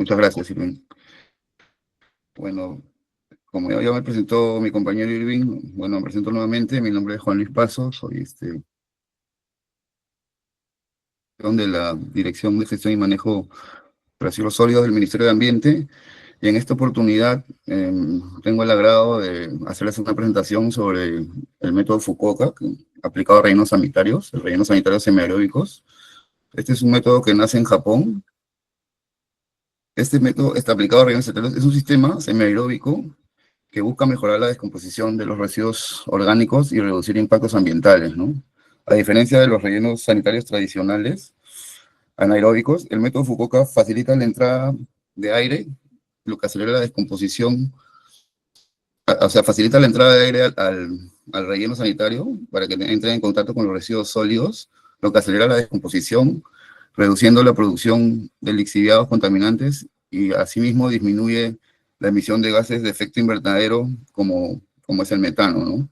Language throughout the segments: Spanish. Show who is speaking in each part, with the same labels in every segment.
Speaker 1: Muchas gracias, Irving. Bueno, como ya me presentó mi compañero Irving, bueno, me presento nuevamente. Mi nombre es Juan Luis Paso, soy de la Dirección de Gestión y Manejo de Residuos Sólidos del Ministerio de Ambiente. Y en esta oportunidad tengo el agrado de hacerles una presentación sobre el método Fukuoka aplicado a rellenos sanitarios, rellenos sanitarios semiaeróbicos. Este es un método que nace en Japón. Este método está aplicado a rellenos sanitarios. Es un sistema semiaeróbico que busca mejorar la descomposición de los residuos orgánicos y reducir impactos ambientales, ¿no? A diferencia de los rellenos sanitarios tradicionales anaeróbicos, el método Fukuoka facilita la entrada de aire, lo que acelera la descomposición, o sea, facilita la entrada de aire al relleno sanitario para que entre en contacto con los residuos sólidos, lo que acelera la descomposición, reduciendo la producción de lixiviados contaminantes y asimismo disminuye la emisión de gases de efecto invernadero como es el metano, ¿no?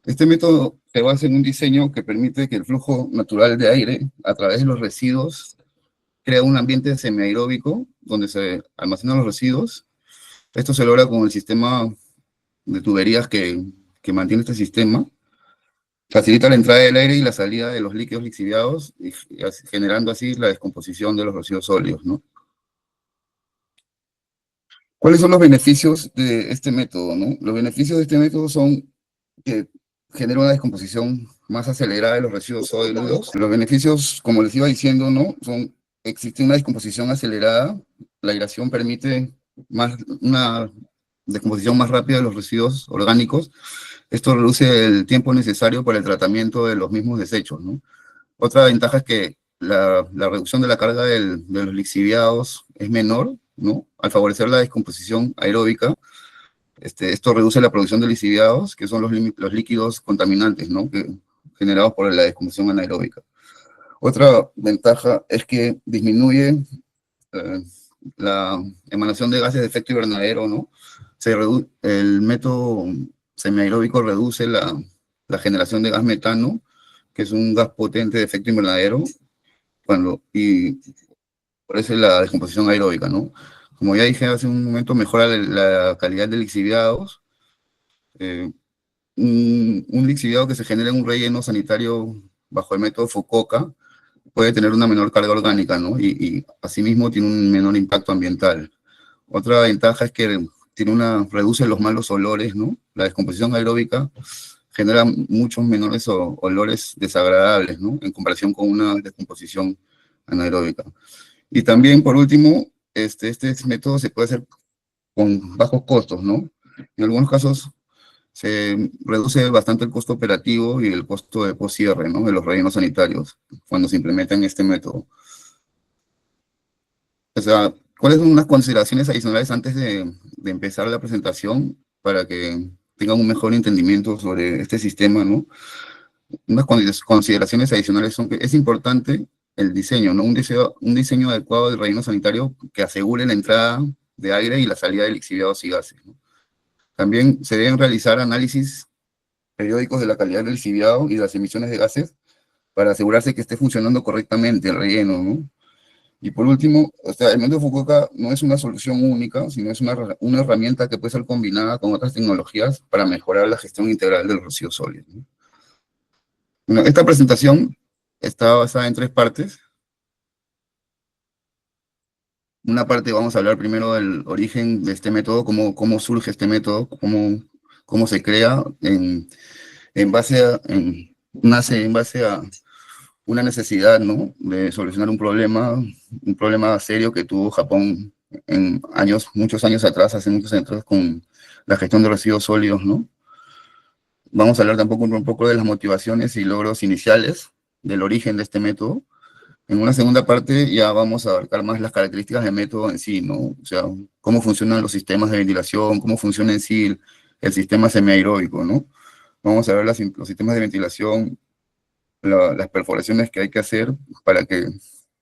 Speaker 1: Este método se basa en un diseño que permite que el flujo natural de aire a través de los residuos crea un ambiente semiaeróbico donde se almacenan los residuos. Esto se logra con el sistema de tuberías que mantiene este sistema. Facilita la entrada del aire y la salida de los líquidos lixiviados, generando así la descomposición de los residuos sólidos, ¿no? ¿Cuáles son los beneficios de este método, no? Los beneficios de este método son que genera una descomposición más acelerada de los residuos sólidos. Los beneficios, como les iba diciendo, ¿no? Existe una descomposición acelerada, la aireación permite una descomposición más rápida de los residuos orgánicos. Esto reduce el tiempo necesario para el tratamiento de los mismos desechos, ¿no? Otra ventaja es que la reducción de la carga de los lixiviados es menor, ¿no? Al favorecer la descomposición aeróbica, esto reduce la producción de lixiviados, que son los líquidos contaminantes, ¿no? Generados por la descomposición anaeróbica. Otra ventaja es que disminuye eh, la emanación de gases de efecto invernadero, ¿no? El método semiaeróbico reduce la generación de gas metano, que es un gas potente de efecto invernadero, y por eso es la descomposición aeróbica, ¿no? Como ya dije hace un momento, mejora la calidad de lixiviados. Eh, un lixiviado que se genera en un relleno sanitario bajo el método Fukuoka puede tener una menor carga orgánica, ¿no? Y asimismo tiene un menor impacto ambiental. Otra ventaja es que reduce los malos olores, ¿no? La descomposición aeróbica genera muchos menores olores desagradables, ¿no? En comparación con una descomposición anaeróbica. Y también, por último, este método se puede hacer con bajos costos, ¿no? En algunos casos se reduce bastante el costo operativo y el costo de poscierre, ¿no? De los rellenos sanitarios cuando se implementa en este método. O sea, ¿cuáles son unas consideraciones adicionales antes de empezar la presentación para que tengan un mejor entendimiento sobre este sistema, ¿no? Unas consideraciones adicionales son que es importante el diseño, ¿no? Un diseño adecuado del relleno sanitario que asegure la entrada de aire y la salida de lixiviados y gases, ¿no? También se deben realizar análisis periódicos de la calidad del lixiviado y de las emisiones de gases para asegurarse que esté funcionando correctamente el relleno, ¿no? Y por último, o sea, el método Fukuoka no es una solución única, sino es una herramienta que puede ser combinada con otras tecnologías para mejorar la gestión integral de los residuos sólidos, ¿no? Bueno, esta presentación está basada en tres partes. Una parte vamos a hablar primero del origen de este método, cómo surge este método, cómo se crea, nace en base a una necesidad, ¿no? De solucionar un problema serio que tuvo Japón muchos años atrás, hace muchos años atrás, con la gestión de residuos sólidos, ¿no? Vamos a hablar tampoco un poco de las motivaciones y logros iniciales del origen de este método. En una segunda parte ya vamos a abarcar más las características del método en sí, ¿no? O sea, cómo funcionan los sistemas de ventilación, cómo funciona en sí el sistema semiaeróbico, ¿no? Vamos a ver los sistemas de ventilación, las perforaciones que hay que hacer para que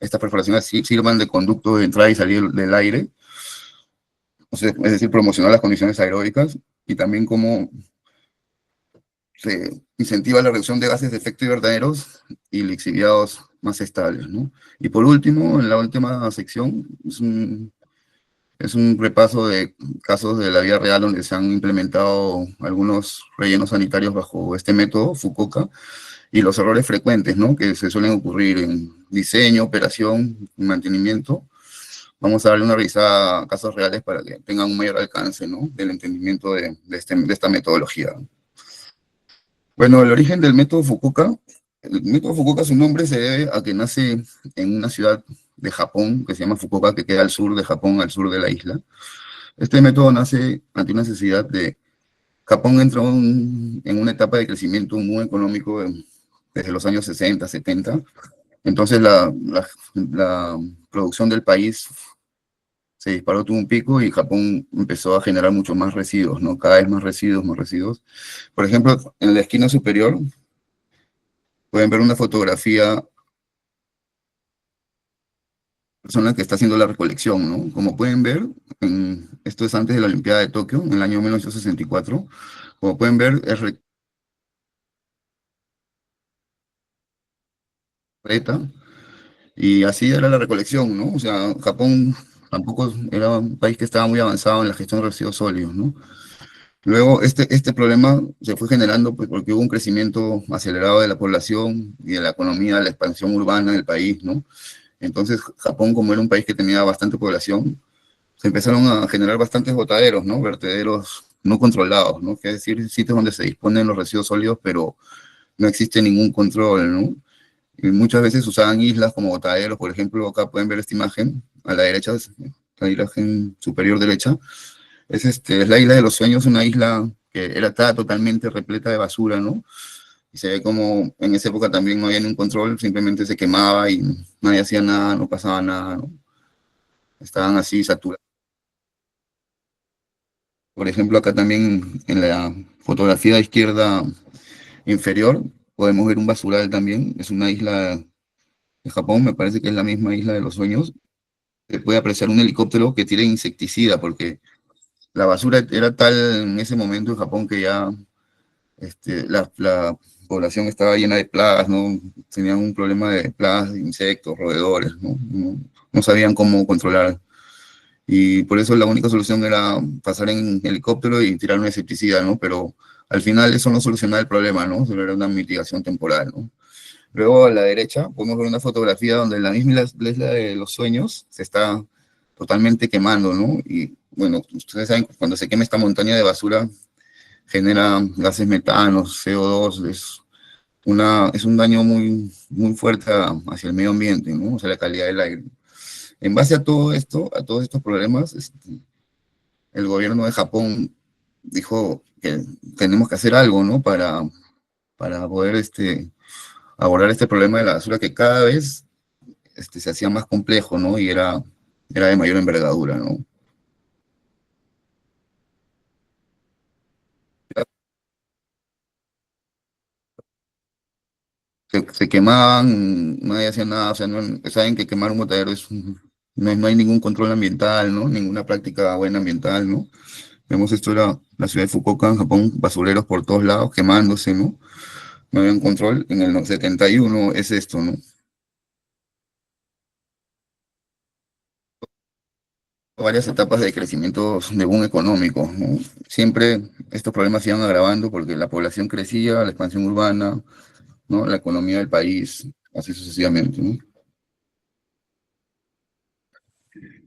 Speaker 1: estas perforaciones sirvan de conducto de entrada y salida del aire, o sea, es decir, promocionar las condiciones aeróbicas, y también cómo se incentiva la reducción de gases de efecto invernaderos y lixiviados más estables, ¿no? Y por último, en la última sección, Es un repaso de casos de la vida real donde se han implementado algunos rellenos sanitarios bajo este método, Fukuoka, y los errores frecuentes, ¿no? Que se suelen ocurrir en diseño, operación y mantenimiento. Vamos a darle una revisada a casos reales para que tengan un mayor alcance, ¿no? Del entendimiento de esta metodología. Bueno, el origen del método Fukuoka, el método Fukuoka, su nombre se debe a que nace en una ciudad de Japón que se llama Fukuoka, que queda al sur de Japón, al sur de la isla. Este método nace ante una necesidad de... Japón entró en una etapa de crecimiento muy económico desde los años 60, 70. Entonces la producción del país se disparó, tuvo un pico y Japón empezó a generar mucho más residuos, ¿no? Cada vez más residuos, más residuos. Por ejemplo, en la esquina superior pueden ver una fotografía persona que está haciendo la recolección, ¿no? Como pueden ver, esto es antes de la Olimpiada de Tokio, en el año 1964. Como pueden ver, es recta, y así era la recolección, ¿no? O sea, Japón tampoco era un país que estaba muy avanzado en la gestión de residuos sólidos, ¿no? Luego, este problema se fue generando pues, porque hubo un crecimiento acelerado de la población y de la economía, la expansión urbana del país, ¿no? Entonces, Japón, como era un país que tenía bastante población, se empezaron a generar bastantes botaderos, ¿no? Vertederos no controlados, ¿no? Es decir, sitios donde se disponen los residuos sólidos, pero no existe ningún control, ¿no? Y muchas veces usaban islas como botaderos, por ejemplo, acá pueden ver esta imagen, a la derecha, la imagen superior derecha, es la isla de los sueños, una isla que estaba totalmente repleta de basura, ¿no? Y se ve como en esa época también no había ningún control, simplemente se quemaba y nadie hacía nada, no pasaba nada, ¿no? Estaban así saturados. Por ejemplo, acá también en la fotografía izquierda inferior podemos ver un basural también, es una isla de Japón, me parece que es la misma isla de los sueños. Se puede apreciar un helicóptero que tira insecticida, porque la basura era tal en ese momento en Japón que ya la población estaba llena de plagas, ¿no? Tenían un problema de plagas, de insectos, roedores, ¿no? No sabían cómo controlar. Y por eso la única solución era pasar en helicóptero y tirar un insecticida, ¿no? Pero al final eso no solucionaba el problema, ¿no? Solo era una mitigación temporal, ¿no? Luego a la derecha podemos ver una fotografía donde la misma isla de los sueños se está totalmente quemando, ¿no? Y bueno, ustedes saben, cuando se quema esta montaña de basura, genera gases metanos, CO2, es un daño muy, muy fuerte hacia el medio ambiente, ¿no? O sea, la calidad del aire. En base a todo esto, a todos estos problemas, el gobierno de Japón dijo que tenemos que hacer algo, ¿no? Para poder abordar este problema de la basura que cada vez se hacía más complejo, ¿no? Y era de mayor envergadura, ¿no? Se quemaban, nadie hacía nada, o sea, saben que quemar un botadero no hay ningún control ambiental, ¿no? Ninguna práctica buena ambiental, ¿no? Vemos esto era la ciudad de Fukuoka, en Japón, basureros por todos lados, quemándose, ¿no? No había un control. En el 71 es esto, ¿no? Varias etapas de crecimiento de boom económico, ¿no? Siempre estos problemas se iban agravando porque la población crecía, la expansión urbana, ¿no? La economía del país, así sucesivamente, ¿no?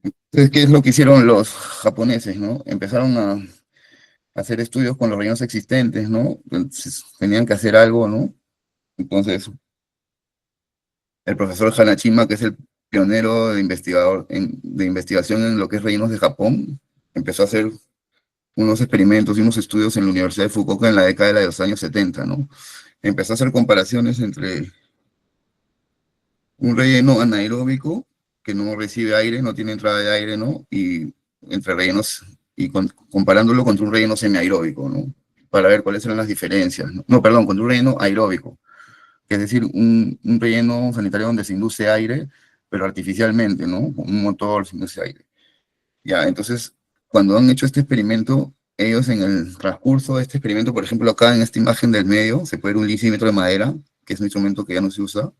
Speaker 1: Entonces, ¿qué es lo que hicieron los japoneses, ¿no? Empezaron a hacer estudios con los rellenos existentes, ¿no? Entonces, tenían que hacer algo, ¿no? Entonces, el profesor Hanashima, que es el pionero de investigación en lo que es rellenos de Japón, empezó a hacer unos experimentos y unos estudios en la Universidad de Fukuoka en la década de los años 70, ¿no? Empezó a hacer comparaciones entre un relleno anaeróbico que no recibe aire, no tiene entrada de aire, ¿no? Y entre rellenos, y comparándolo contra un relleno semiaeróbico, ¿no? Para ver cuáles eran las diferencias, ¿no? No, perdón, contra un relleno aeróbico, que es decir, un relleno sanitario donde se induce aire, pero artificialmente, ¿no? Con un motor se induce aire. Ya, entonces, cuando han hecho este experimento, ellos en el transcurso de este experimento, por ejemplo, acá en esta imagen del medio, se puede ver un lisímetro de madera, que es un instrumento que ya no se usa,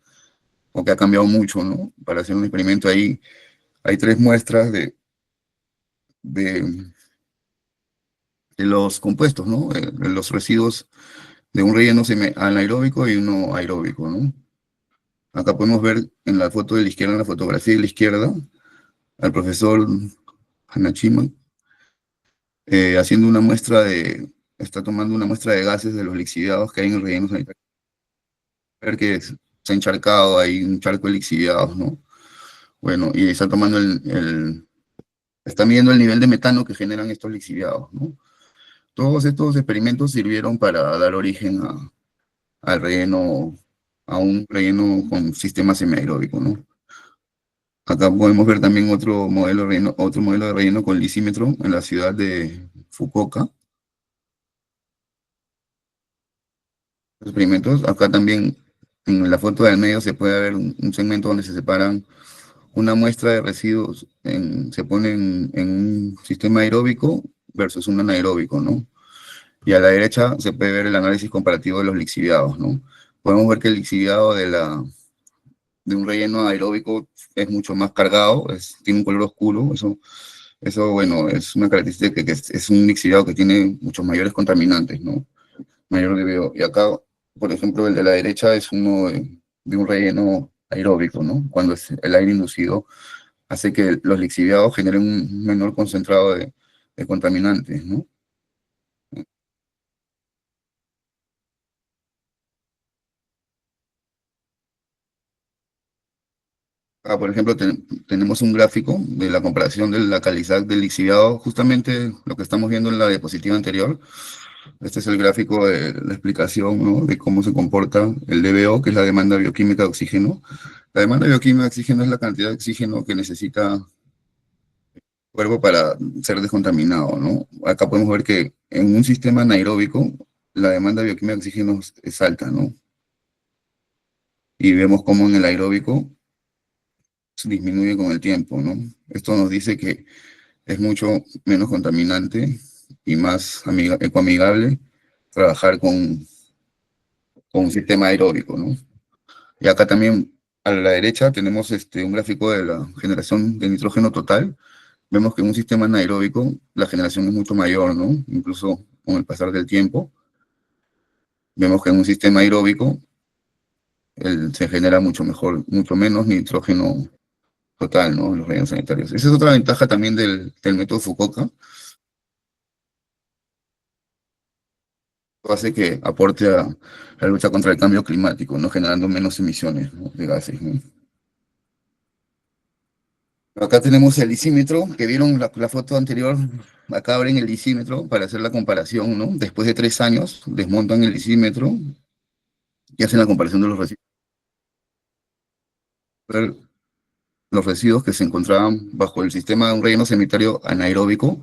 Speaker 1: o que ha cambiado mucho, ¿no? Para hacer un experimento ahí, hay tres muestras de, de los compuestos, ¿no? De los residuos de un relleno anaeróbico y uno aeróbico, ¿no? Acá podemos ver en la foto de la izquierda, en la fotografía de la izquierda, al profesor Hanachima haciendo una está tomando una muestra de gases de los lixiviados que hay en el relleno sanitario. Ver que se ha encharcado, hay un charco de lixiviados, ¿no? Bueno, y está tomando está midiendo el nivel de metano que generan estos lixiviados, ¿no? Todos estos experimentos sirvieron para dar origen al relleno, a un relleno con sistema semiaeróbico, ¿no? Acá podemos ver también otro modelo de relleno con lisímetro en la ciudad de Fukuoka. Experimentos. Acá también en la foto del medio se puede ver un segmento donde se separan una muestra de residuos, se pone en un sistema aeróbico versus un anaeróbico, ¿no? Y a la derecha se puede ver el análisis comparativo de los lixiviados, ¿no? Podemos ver que el lixiviado de un relleno aeróbico es mucho más cargado, tiene un color oscuro, bueno, es una característica que es un lixiviado que tiene muchos mayores contaminantes, ¿no? Mayor DBO. Y acá, por ejemplo, el de la derecha es uno de un relleno aeróbico, ¿no? Cuando es el aire inducido hace que los lixiviados generen un menor concentrado de contaminantes, ¿no? Acá, por ejemplo, tenemos un gráfico de la comparación de la calidad del lixiviado, justamente lo que estamos viendo en la diapositiva anterior. Este es el gráfico de la explicación, ¿no? De cómo se comporta el DBO, que es la demanda bioquímica de oxígeno. La demanda bioquímica de oxígeno es la cantidad de oxígeno que necesita el cuerpo para ser descontaminado, ¿no? Acá podemos ver que en un sistema anaeróbico la demanda bioquímica de oxígeno es alta, ¿no? Y vemos cómo en el aeróbico se disminuye con el tiempo, ¿no? Esto nos dice que es mucho menos contaminante y más ecoamigable trabajar con un sistema aeróbico, ¿no? Y acá también a la derecha tenemos un gráfico de la generación de nitrógeno total. Vemos que en un sistema anaeróbico la generación es mucho mayor, ¿no? Incluso con el pasar del tiempo. Vemos que en un sistema aeróbico se genera mucho mejor, mucho menos nitrógeno total, ¿no? En los rellenos sanitarios. Esa es otra ventaja también del método Fukuoka. Hace que aporte a la lucha contra el cambio climático, ¿no? Generando menos emisiones, ¿no? De gases, ¿no? Acá tenemos el lisímetro, que vieron la foto anterior. Acá abren el lisímetro para hacer la comparación, ¿no? Después de 3 años, desmontan el lisímetro y hacen la comparación de los residuos que se encontraban bajo el sistema de un relleno sanitario anaeróbico.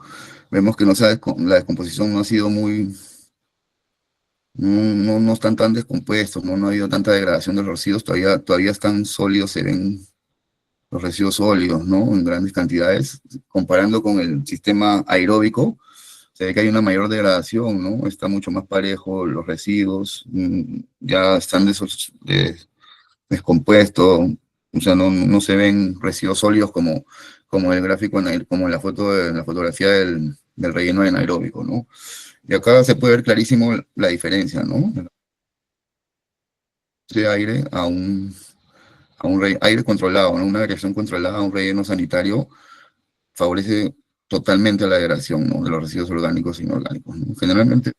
Speaker 1: Vemos que la descomposición no ha sido no están tan descompuestos, ¿no? No ha habido tanta degradación de los residuos, todavía están sólidos, se ven los residuos sólidos, ¿no? En grandes cantidades. Comparando con el sistema aeróbico, se ve que hay una mayor degradación, ¿no? Está mucho más parejo los residuos, ya están descompuestos, o sea, no se ven residuos sólidos como el gráfico, como en la fotografía del relleno anaeróbico, ¿no? Y acá se puede ver clarísimo la diferencia, ¿no? De aire a aire controlado, ¿no? Una agregación controlada a un relleno sanitario favorece totalmente la degradación, ¿no? De los residuos orgánicos e inorgánicos, ¿no? Generalmente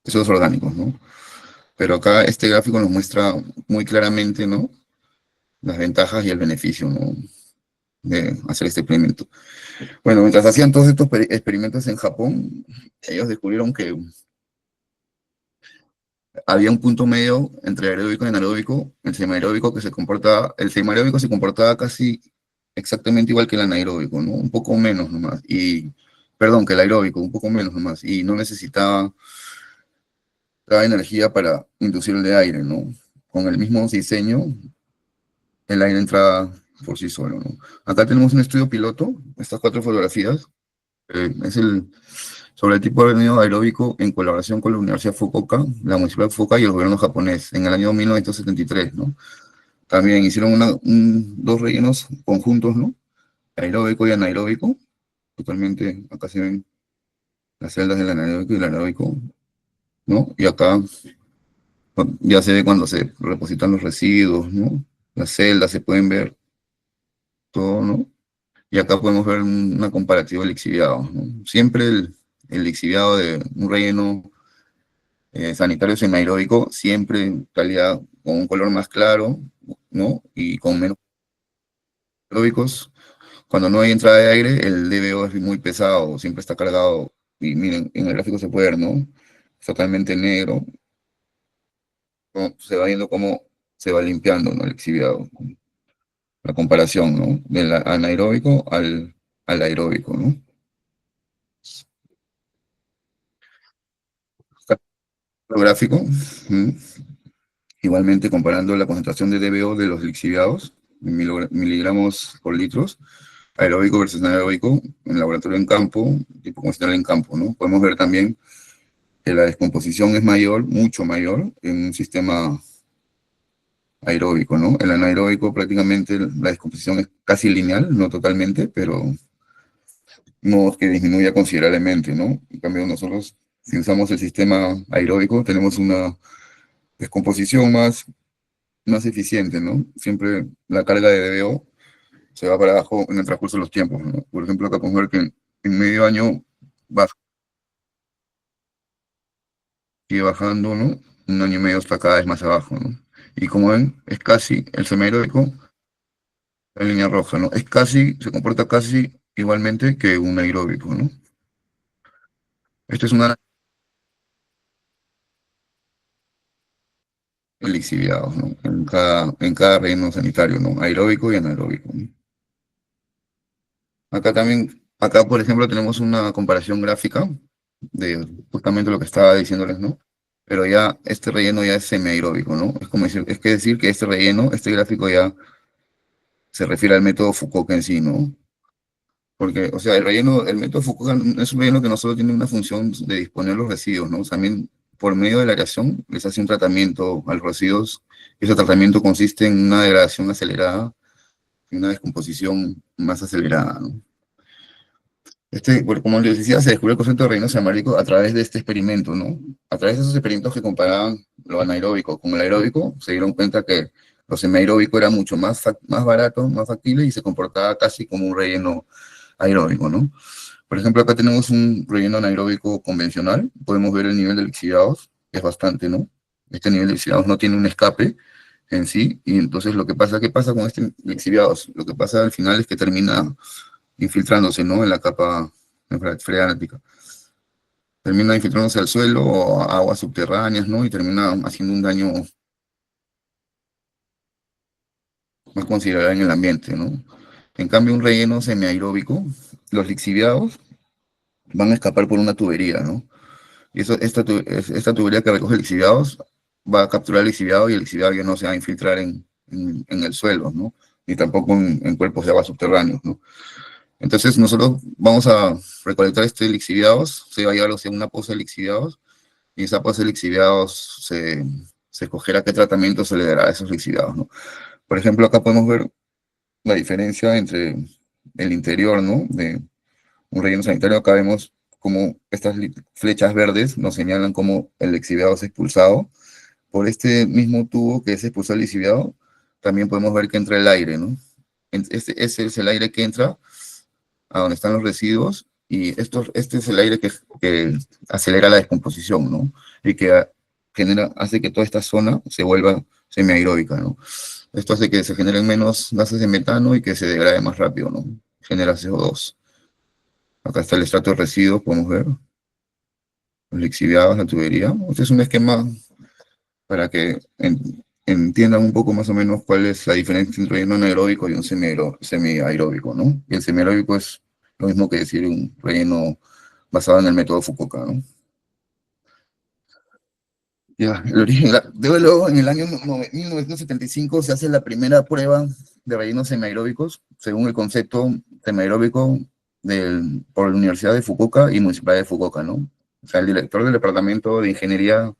Speaker 1: residuos orgánicos, ¿no? Pero acá este gráfico nos muestra muy claramente, ¿no? Las ventajas y el beneficio, ¿no? De hacer este experimento. Bueno, mientras hacían todos estos experimentos en Japón, ellos descubrieron que había un punto medio entre aeróbico y anaeróbico. El semiaeróbico se comportaba casi exactamente igual que el anaeróbico, ¿no? Un poco menos nomás. Perdón, que el aeróbico, un poco menos nomás. Y no necesitaba energía para inducir el de aire, ¿no? Con el mismo diseño, el aire entraba por sí solo, ¿no? Acá tenemos un estudio piloto, estas 4 fotografías. Es sobre el tipo de nido aeróbico en colaboración con la Universidad Fukuoka, la Municipalidad de Fukuoka y el gobierno japonés en el año 1973, ¿no? También hicieron dos rellenos conjuntos, ¿no? Aeróbico y anaeróbico, totalmente, acá se ven las celdas del anaeróbico y el anaeróbico, ¿no? Y acá ya se ve cuando se repositan los residuos, ¿no? Las celdas se pueden ver todo, ¿no? Y acá podemos ver una comparativa de lixiviados, ¿no? Siempre el lixiviado de un relleno sanitario semiaeróbico, siempre en calidad con un color más claro, ¿no? Y con menos aeróbicos. Cuando no hay entrada de aire, el DBO es muy pesado, siempre está cargado. Y miren, en el gráfico se puede ver, ¿no? Es totalmente negro, ¿no? Se va viendo cómo se va limpiando, ¿no? El lixiviado. La comparación, ¿no? Del anaeróbico al aeróbico, ¿no? El gráfico, ¿m? Igualmente comparando la concentración de DBO de los lixiviados en miligramos por litros, aeróbico versus anaeróbico, en laboratorio en campo, tipo convencional en campo, ¿no? Podemos ver también que la descomposición es mayor, mucho mayor, en un sistema aeróbico, ¿no? El anaeróbico prácticamente la descomposición es casi lineal, no totalmente, pero no es que disminuya considerablemente, ¿no? En cambio nosotros, si usamos el sistema aeróbico, tenemos una descomposición más eficiente, ¿no? Siempre la carga de DBO se va para abajo en el transcurso de los tiempos, ¿no? Por ejemplo, acá podemos ver que en medio año baja, sigue bajando, ¿no? Un año y medio está cada vez más abajo, ¿no? Y como ven, es casi el semiaeróbico, la línea roja, ¿no? Es casi, se comporta casi igualmente que un aeróbico, ¿no? Este es una lixiviados, ¿no? En cada reino sanitario, ¿no? Aeróbico y anaeróbico, ¿no? Acá también, acá por ejemplo tenemos una comparación gráfica de justamente lo que estaba diciéndoles, ¿no? Pero ya este relleno ya es semiaeróbico, ¿no? Es como decir, es que decir que este relleno, este gráfico ya se refiere al método Fukuoka en sí, ¿no? Porque, o sea, el método Fukuoka es un relleno que no solo tiene una función de disponer los residuos, ¿no? También por medio de la aireación les hace un tratamiento a los residuos. Y ese tratamiento consiste en una degradación acelerada y una descomposición más acelerada, ¿no? Bueno, como les decía, se descubrió el concepto de relleno semiaeróbico a través de este experimento, ¿no? A través de esos experimentos que comparaban lo anaeróbico con el aeróbico, se dieron cuenta que lo semiaeróbico era mucho más barato, más factible y se comportaba casi como un relleno aeróbico, ¿no? Por ejemplo, acá tenemos un relleno anaeróbico convencional, podemos ver el nivel de lixiviados, que es bastante, ¿no? Este nivel de lixiviados no tiene un escape en sí, y entonces lo que pasa, ¿qué pasa con este lixiviados? Lo que pasa al final es que termina infiltrándose, ¿no? En la capa freática. Termina infiltrándose al suelo o a aguas subterráneas, ¿no? Y termina haciendo un daño más considerable en el ambiente, ¿no? En cambio, un relleno semiaeróbico, los lixiviados van a escapar por una tubería, ¿no? Y esta tubería que recoge lixiviados va a capturar el lixiviado y el lixiviado ya no se va a infiltrar en el suelo, ¿no? Ni tampoco en cuerpos de agua subterráneos, ¿no? Entonces nosotros vamos a recolectar este lixiviados, se va a llevar hacia una poza de lixiviados, y esa poza de lixiviados se escogerá qué tratamiento se le dará a esos lixiviados, ¿no? Por ejemplo, acá podemos ver la diferencia entre el interior, ¿no? De un relleno sanitario. Acá vemos como estas flechas verdes nos señalan cómo el lixiviado es expulsado. Por este mismo tubo que es expulsado el lixiviado, también podemos ver que entra el aire, ¿no? Ese es el aire que entra a donde están los residuos, y este es el aire que acelera la descomposición, ¿no? Y que hace que toda esta zona se vuelva semiaeróbica, ¿no? Esto hace que se generen menos gases de metano y que se degrade más rápido, ¿no? Genera CO2. Acá está el estrato de residuos, podemos ver, los lixiviados, la tubería. Este es un esquema para que entiendan un poco más o menos cuál es la diferencia entre un anaeróbico y un semiaeróbico, ¿no? Y el semiaeróbico es lo mismo que decir un relleno basado en el método Fukuoka, ¿no? Ya, el origen, luego en el año 1975 se hace la primera prueba de rellenos semiaeróbicos, según el concepto semiaeróbico por la Universidad de Fukuoka y Municipalidad de Fukuoka, ¿no? O sea, el director del Departamento de Ingeniería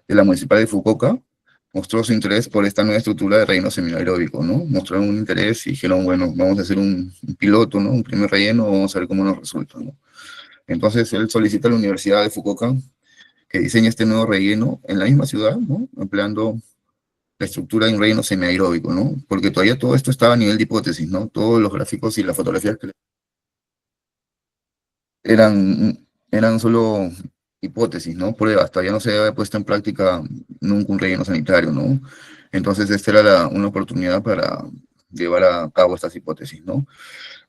Speaker 1: de la Municipalidad de Fukuoka mostró su interés por esta nueva estructura de relleno semiaeróbico, ¿no? Mostraron un interés y dijeron, bueno, vamos a hacer un piloto, ¿no? Un primer relleno, vamos a ver cómo nos resulta, ¿no? Entonces él solicita a la Universidad de Fukuoka que diseñe este nuevo relleno en la misma ciudad, ¿no? Empleando la estructura de un relleno semiaeróbico, ¿no? Porque todavía todo esto estaba a nivel de hipótesis, ¿no? Todos los gráficos y las fotografías que eran solo hipótesis, ¿no? Pruebas, todavía no se había puesto en práctica nunca un relleno sanitario, ¿no? Entonces, esta era una oportunidad para llevar a cabo estas hipótesis, ¿no?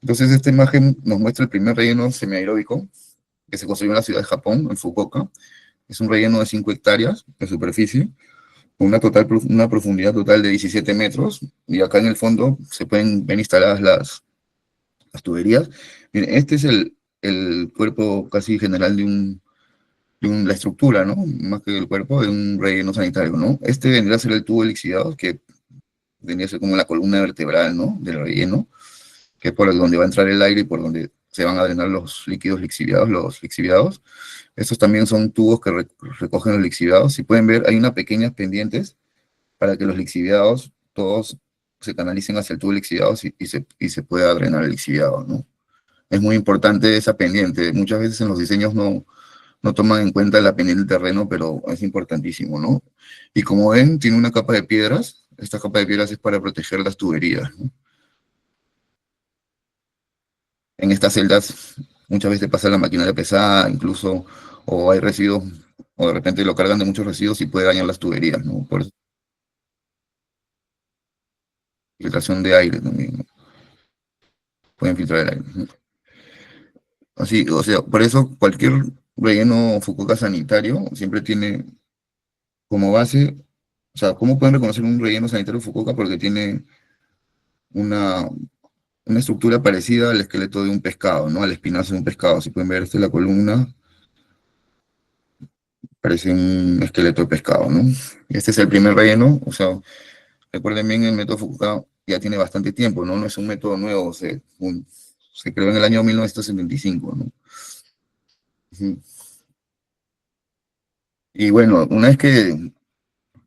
Speaker 1: Entonces, esta imagen nos muestra el primer relleno semiaeróbico que se construyó en la ciudad de Japón, en Fukuoka. Es un relleno de 5 hectáreas de superficie, con una profundidad total de 17 metros, y acá en el fondo se pueden ver instaladas las tuberías. Miren, este es el cuerpo casi general la estructura, ¿no? Más que el cuerpo de un relleno sanitario, ¿no? Este vendría a ser el tubo lixiviado, que vendría a ser como la columna vertebral, ¿no? Del relleno, que es por donde va a entrar el aire y por donde se van a drenar los líquidos lixiviados, los lixiviados. Estos también son tubos que recogen los lixiviados. Si pueden ver, hay unas pequeñas pendientes para que los lixiviados todos se canalicen hacia el tubo lixiviado y se pueda drenar el lixiviado, ¿no? Es muy importante esa pendiente. Muchas veces en los diseños no toman en cuenta la pendiente del terreno, pero es importantísimo, ¿no? Y como ven, tiene una capa de piedras. Esta capa de piedras es para proteger las tuberías, ¿no? En estas celdas muchas veces pasa la maquinaria pesada, incluso, o hay residuos, o de repente lo cargan de muchos residuos y puede dañar las tuberías, ¿no? Por eso, filtración de aire también, ¿no? Pueden filtrar el aire, ¿no? Así, o sea, por eso cualquier relleno Fukuoka sanitario siempre tiene como base, o sea, ¿cómo pueden reconocer un relleno sanitario Fukuoka? Porque tiene una, una estructura parecida al esqueleto de un pescado, ¿no? Al espinazo de un pescado. Si pueden ver, esta es la columna, parece un esqueleto de pescado, ¿no? Este es el primer relleno, o sea, recuerden bien, el método Fukuoka ya tiene bastante tiempo, ¿no? No es un método nuevo, se creó en el año 1975, ¿no? Ujú. Y bueno, una vez que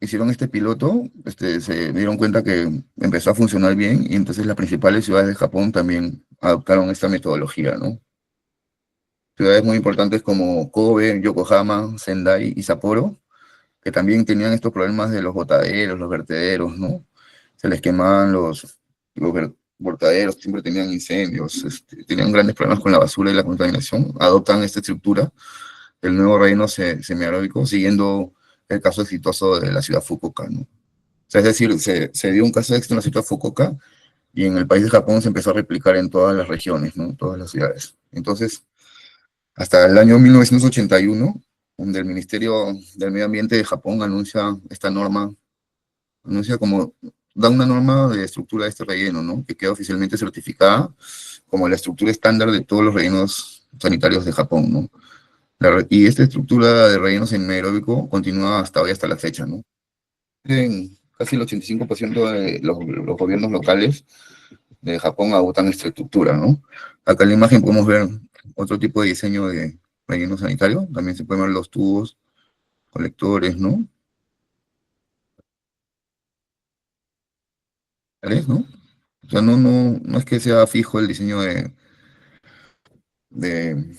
Speaker 1: hicieron este piloto, se dieron cuenta que empezó a funcionar bien y entonces las principales ciudades de Japón también adoptaron esta metodología, ¿no? Ciudades muy importantes como Kobe, Yokohama, Sendai y Sapporo, que también tenían estos problemas de los botaderos, los vertederos, ¿no? Se les quemaban los botaderos, siempre tenían incendios, tenían grandes problemas con la basura y la contaminación. Adoptan esta estructura, el nuevo relleno semiaróbico, siguiendo el caso exitoso de la ciudad Fukuoka, ¿no? O sea, es decir, se dio un caso de éxito en la ciudad Fukuoka y en el país de Japón se empezó a replicar en todas las regiones, ¿no? En todas las ciudades. Entonces, hasta el año 1981, donde el Ministerio del Medio Ambiente de Japón anuncia esta norma, anuncia como, da una norma de estructura de este relleno, ¿no? Que queda oficialmente certificada como la estructura estándar de todos los rellenos sanitarios de Japón, ¿no? Y esta estructura de relleno semiaeróbico continúa hasta hoy, hasta la fecha, ¿no? En casi el 85% de los gobiernos locales de Japón adoptan esta estructura, ¿no? Acá en la imagen podemos ver otro tipo de diseño de relleno sanitario, también se pueden ver los tubos, colectores, ¿no? ¿Vale? ¿No? O sea, no es que sea fijo el diseño de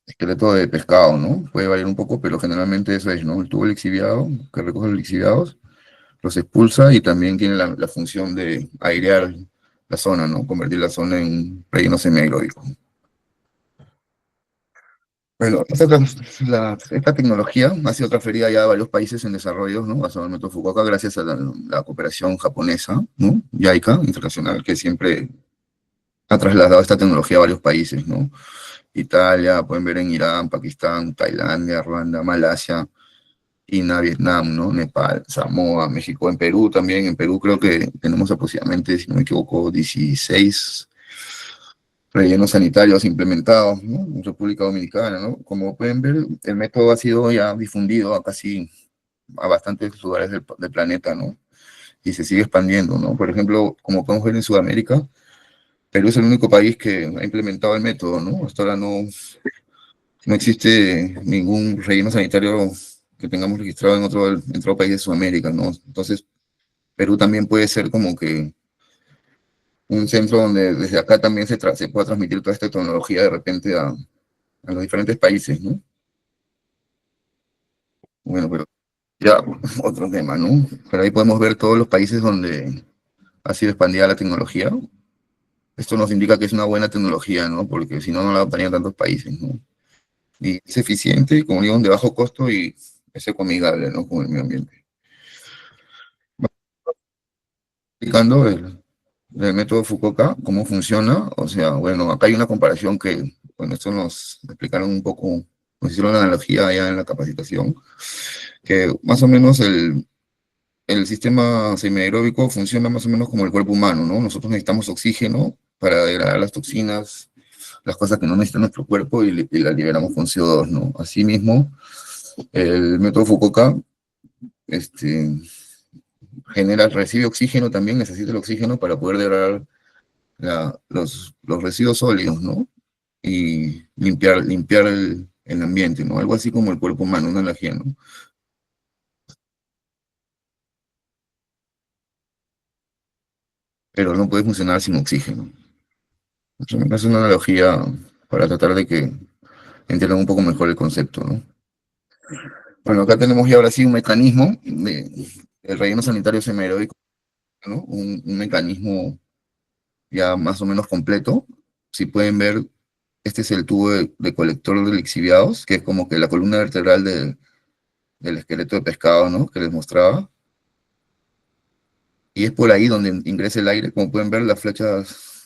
Speaker 1: esqueleto de pescado, ¿no? Puede variar un poco, pero generalmente eso es, ¿no? El tubo lixiviado, que recoge los lixiviados, los expulsa y también tiene la función de airear la zona, ¿no? Convertir la zona en un relleno semiaeróbico. Bueno, esta tecnología ha sido transferida ya a varios países en desarrollo, ¿no? Basado en el método Fukuoka, gracias a la cooperación japonesa, ¿no? JICA, internacional, que siempre ha trasladado esta tecnología a varios países, ¿no? Italia, pueden ver en Irán, Pakistán, Tailandia, Ruanda, Malasia, China, Vietnam, ¿no? Nepal, Samoa, México, en Perú también. En Perú creo que tenemos aproximadamente, si no me equivoco, 16 rellenos sanitarios implementados, ¿no? En República Dominicana, ¿no? Como pueden ver, el método ha sido ya difundido a bastantes lugares del planeta, ¿no? Y se sigue expandiendo, ¿no? Por ejemplo, como podemos ver en Sudamérica, Perú es el único país que ha implementado el método, ¿no? Hasta ahora no existe ningún relleno sanitario que tengamos registrado en otro país de Sudamérica, ¿no? Entonces, Perú también puede ser como que un centro donde desde acá también se pueda transmitir toda esta tecnología de repente a los diferentes países, ¿no? Bueno, pero ya otro tema, ¿no? Pero ahí podemos ver todos los países donde ha sido expandida la tecnología. Esto nos indica que es una buena tecnología, ¿no? Porque si no, no la adoptarían tantos países, ¿no? Y es eficiente, como digo, de bajo costo y es ecoamigable, ¿no? Con el medio ambiente. Explicando el método Fukuoka, cómo funciona, o sea, bueno, acá hay una comparación que, bueno, esto nos explicaron un poco, nos hicieron la analogía allá en la capacitación, que más o menos el sistema semiaeróbico funciona más o menos como el cuerpo humano, ¿no? Nosotros necesitamos oxígeno para degradar las toxinas, las cosas que no necesita nuestro cuerpo y las liberamos con CO2, ¿no? Asimismo, el método Fukuoka este, recibe oxígeno también, necesita el oxígeno para poder degradar los residuos sólidos, ¿no? Y limpiar el ambiente, ¿no? Algo así como el cuerpo humano, una analogía, ¿no? Pero no puede funcionar sin oxígeno. Es una analogía para tratar de que entiendan un poco mejor el concepto, ¿no? Bueno, acá tenemos ya ahora sí un mecanismo el relleno sanitario semiaeróbico, ¿no? Un mecanismo ya más o menos completo. Si pueden ver, este es el tubo de colector de lixiviados, que es como que la columna vertebral del esqueleto de pescado, ¿no? Que les mostraba. Y es por ahí donde ingresa el aire, como pueden ver las flechas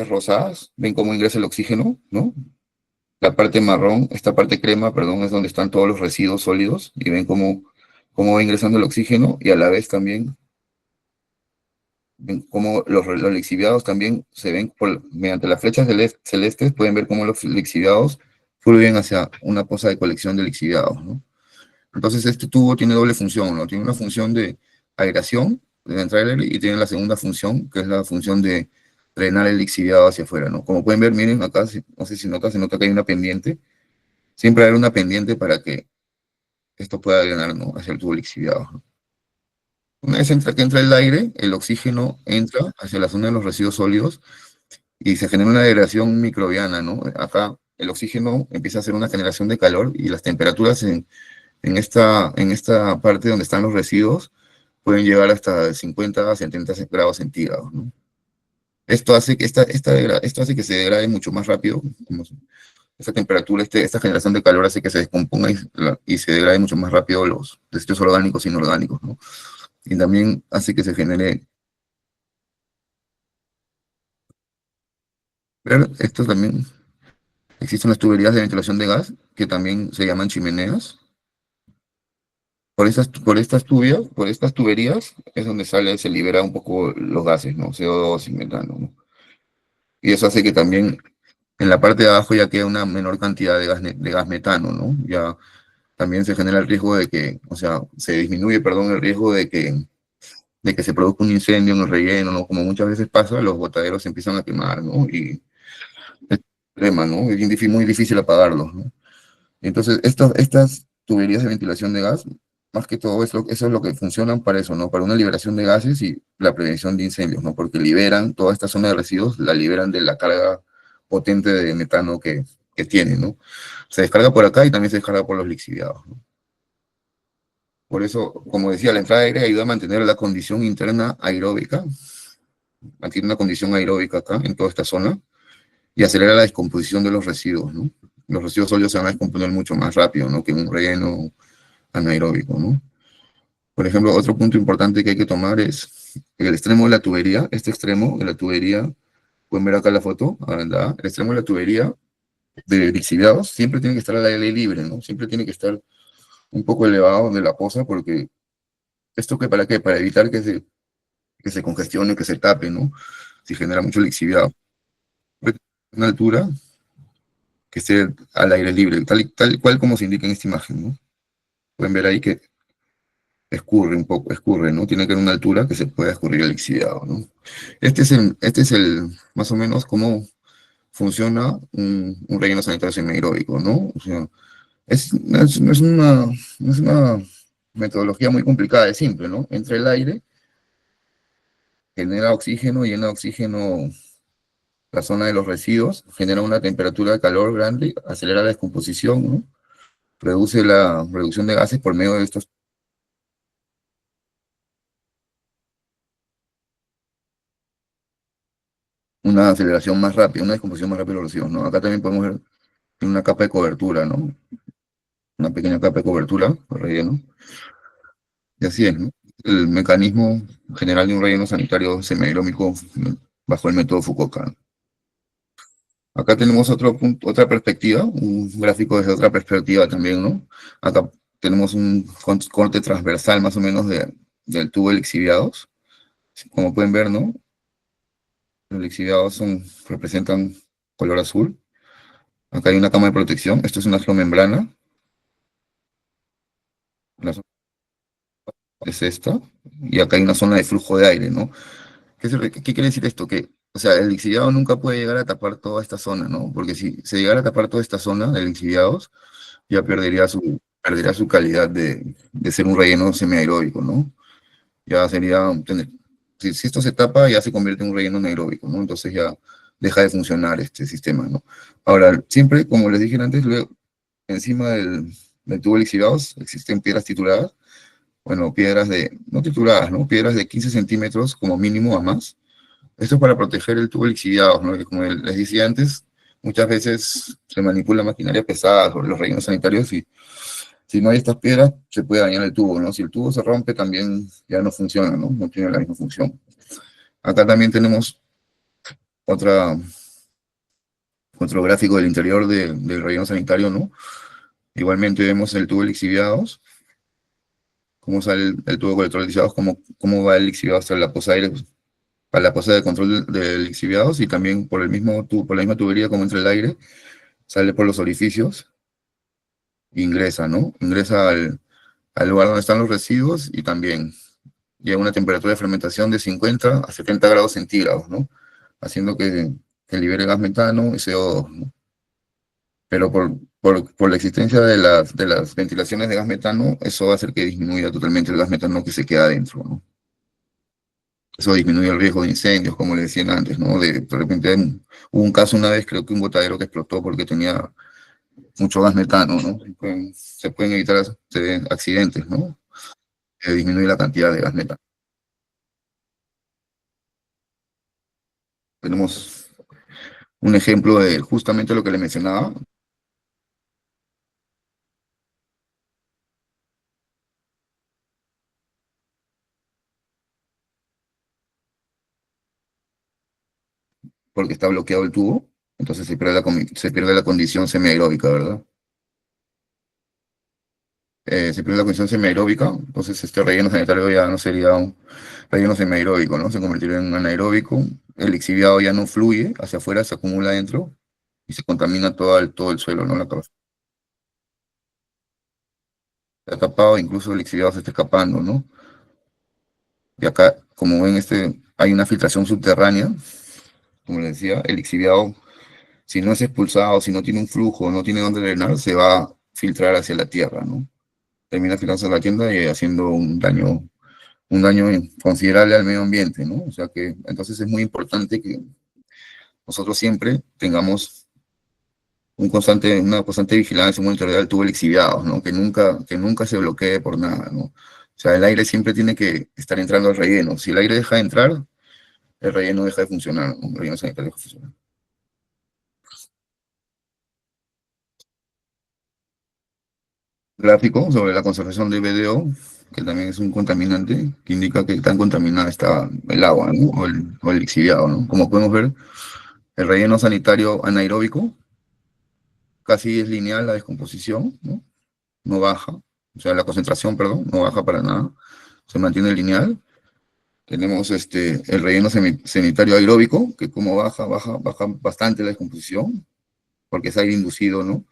Speaker 1: rosadas, ven cómo ingresa el oxígeno, ¿no? La parte marrón, esta parte crema, perdón, es donde están todos los residuos sólidos y ven cómo va ingresando el oxígeno y a la vez también ven cómo los lixiviados también se ven mediante las flechas celestes, pueden ver cómo los lixiviados fluyen hacia una poza de colección de lixiviados, ¿no? Entonces este tubo tiene doble función, ¿no? Tiene una función de aireación, de entrar el aire, y tiene la segunda función, que es la función de drenar el lixiviado hacia afuera, ¿no? Como pueden ver, miren acá, no sé si se nota que hay una pendiente. Siempre hay una pendiente para que esto pueda drenar, ¿no? Hacia el tubo lixiviado, ¿no? Una vez que entra el aire, el oxígeno entra hacia la zona de los residuos sólidos y se genera una degradación microbiana, ¿no? Acá el oxígeno empieza a hacer una generación de calor y las temperaturas en esta parte donde están los residuos pueden llegar hasta 50 a 70 grados centígrados, ¿no? Esto hace que, esto hace que se degrade mucho más rápido, esta temperatura, esta generación de calor hace que se descomponga y se degrade mucho más rápido los desechos orgánicos e inorgánicos, ¿no? Y también hace que se genere, ver, esto también, existen las tuberías de ventilación de gas, que también se llaman chimeneas. Por estas tuberías es donde se libera un poco los gases, ¿no? CO2 y metano, ¿no? Y eso hace que también en la parte de abajo ya queda una menor cantidad de gas metano, ¿no? Ya también se genera el riesgo de que, o sea, se disminuye, perdón, el riesgo de que se produzca un incendio en el relleno, ¿no? Como muchas veces pasa, los botaderos se empiezan a quemar, ¿no? Y es un problema, ¿no? Es muy difícil apagarlos, ¿no? Entonces, estas tuberías de ventilación de gas, más que todo eso es lo que funcionan para eso, ¿no? Para una liberación de gases y la prevención de incendios, ¿no? Porque liberan toda esta zona de residuos, la liberan de la carga potente de metano que tiene, ¿no? Se descarga por acá y también se descarga por los lixiviados, ¿no? Por eso, como decía, la entrada de aire ayuda a mantener la condición interna aeróbica, mantiene una condición aeróbica acá, en toda esta zona, y acelera la descomposición de los residuos, ¿no? Los residuos sólidos se van a descomponer mucho más rápido, ¿no? Que en un relleno anaeróbico, ¿no? Por ejemplo, otro punto importante que hay que tomar es el extremo de la tubería, este extremo de la tubería, pueden ver acá la foto, agrandada, el extremo de la tubería de lixiviados siempre tiene que estar al aire libre, ¿no? Siempre tiene que estar un poco elevado de la poza, porque ¿esto qué para qué? Para evitar que se congestione, que se tape, ¿no? Si genera mucho lixiviado. Una altura que esté al aire libre, tal cual como se indica en esta imagen, ¿no? Pueden ver ahí que escurre un poco, escurre, ¿no? Tiene que haber una altura que se pueda escurrir el lixiviado, ¿no? Este es el, más o menos, cómo funciona un relleno sanitario semiaeróbico, ¿no? O sea, Es una metodología muy complicada, es simple, ¿no? Entra el aire, genera oxígeno, llena de oxígeno la zona de los residuos, genera una temperatura de calor grande, acelera la descomposición, ¿no? Reduce la reducción de gases por medio de estos, una aceleración más rápida, una descomposición más rápida de los residuos, ¿no? Acá también podemos ver una capa de cobertura, ¿no? Una pequeña capa de cobertura, relleno, y así es, ¿no? El mecanismo general de un relleno sanitario semiaeróbico bajo el método Fukuoka. Acá tenemos otro punto, otra perspectiva, un gráfico desde otra perspectiva también, ¿no? Acá tenemos un corte transversal más o menos del tubo de lixiviados. Como pueden ver, ¿no? Los lixiviados representan color azul. Acá hay una cama de protección. Esto es una geomembrana. La zona es esta. Y acá hay una zona de flujo de aire, ¿no? ¿Qué quiere decir esto? Que, o sea, el lixiviado nunca puede llegar a tapar toda esta zona, ¿no? Porque si se llegara a tapar toda esta zona de lixiviados, ya perdería su calidad de ser un relleno semiaeróbico, ¿no? Ya sería, si esto se tapa, ya se convierte en un relleno anaeróbico, ¿no? Entonces ya deja de funcionar este sistema, ¿no? Ahora, siempre, como les dije antes, luego, encima del tubo de lixiviados existen piedras tituladas, bueno, piedras no tituladas, ¿no? Piedras de 15 centímetros como mínimo a más. Esto es para proteger el tubo de lixiviados, ¿no? Que como les decía antes, muchas veces se manipula maquinaria pesada sobre los rellenos sanitarios y si no hay estas piedras, se puede dañar el tubo, ¿no? Si el tubo se rompe, también ya no funciona, ¿no? No tiene la misma función. Acá también tenemos otra, otro gráfico del interior del relleno sanitario, ¿no? Igualmente vemos el tubo de lixiviados, cómo sale el tubo colector de lixiviados, cómo va el lixiviado hasta la posa de aire, para la posa de control de lixiviados y también por la misma tubería como entra el aire, sale por los orificios, ingresa, ¿no? Ingresa al lugar donde están los residuos y también llega a una temperatura de fermentación de 50 a 70 grados centígrados, ¿no? Haciendo que libere gas metano y CO2, ¿no? Pero por la existencia de las ventilaciones de gas metano, eso va a hacer que disminuya totalmente el gas metano que se queda adentro, ¿no? Eso disminuye el riesgo de incendios, como le decían antes, ¿no? De repente hubo un caso una vez, creo que un botadero que explotó porque tenía mucho gas metano, ¿no? Se pueden evitar accidentes, ¿no? Disminuye la cantidad de gas metano. Tenemos un ejemplo de justamente lo que le mencionaba, porque está bloqueado el tubo, entonces se pierde la condición semiaeróbica, ¿verdad? Se pierde la condición semiaeróbica, entonces este relleno sanitario ya no sería un relleno semiaeróbico, ¿no? Se convertiría en un anaeróbico, el lixiviado ya no fluye hacia afuera, se acumula adentro y se contamina todo el suelo, ¿no? La cabeza está tapado, incluso el lixiviado se está escapando, ¿no? Y acá, como ven, hay una filtración subterránea, como les decía, el lixiviado, si no es expulsado, si no tiene un flujo, no tiene dónde drenar, se va a filtrar hacia la tierra, ¿no? Termina filtrándose a la tienda y haciendo un daño considerable al medio ambiente, ¿no? O sea que entonces es muy importante que nosotros siempre tengamos una constante vigilancia, un monitoreo del tubo lixiviados, ¿no? Que nunca se bloquee por nada, ¿no? O sea, el aire siempre tiene que estar entrando al relleno. Si el aire deja de entrar, el relleno deja de funcionar, ¿no? El relleno sanitario deja de funcionar. Gráfico sobre la conservación de BDO, que también es un contaminante, que indica que tan contaminada está el agua, ¿no? O el lixiviado, ¿no? Como podemos ver, el relleno sanitario anaeróbico casi es lineal la descomposición, ¿no? No baja, o sea, la concentración, perdón, no baja para nada, se mantiene lineal. Tenemos el relleno sanitario aeróbico, que como baja bastante la descomposición, porque es aire inducido, ¿no?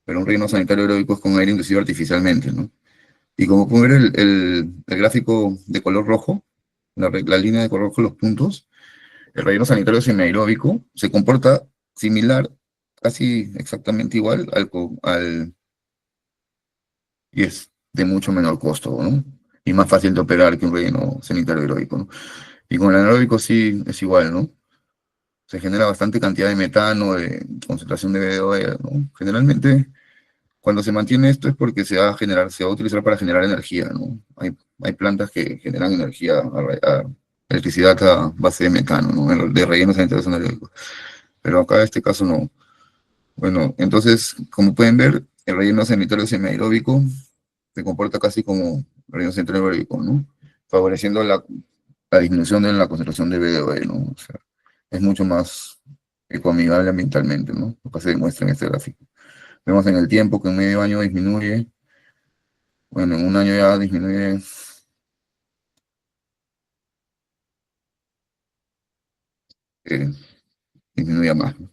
Speaker 1: Pero un relleno sanitario aeróbico es con aire inducido artificialmente, ¿no? Y como pueden ver el gráfico de color rojo, la línea de color rojo, los puntos, el relleno sanitario semiaeróbico se comporta similar, casi exactamente igual y es de mucho menor costo, ¿no? Y más fácil de operar que un relleno sanitario aeróbico, ¿no? Y con el anaeróbico sí es igual, ¿no? Se genera bastante cantidad de metano, de concentración de BDO, ¿no? Generalmente, cuando se mantiene esto es porque se va a utilizar para generar energía, ¿no? Hay plantas que generan energía, electricidad a base de metano, ¿no? De rellenos sanitarios anaeróbicos. Pero acá en este caso no. Bueno, entonces, como pueden ver, el relleno sanitario semiaeróbico se comporta casi como relleno sanitario aeróbico, ¿no? Favoreciendo la disminución de la concentración de BDOE, ¿no? O sea, es mucho más ecoamigable ambientalmente, ¿no? Lo que se demuestra en este gráfico. Vemos en el tiempo que en medio año disminuye, bueno, en un año ya disminuye, eh, disminuye más, ¿no?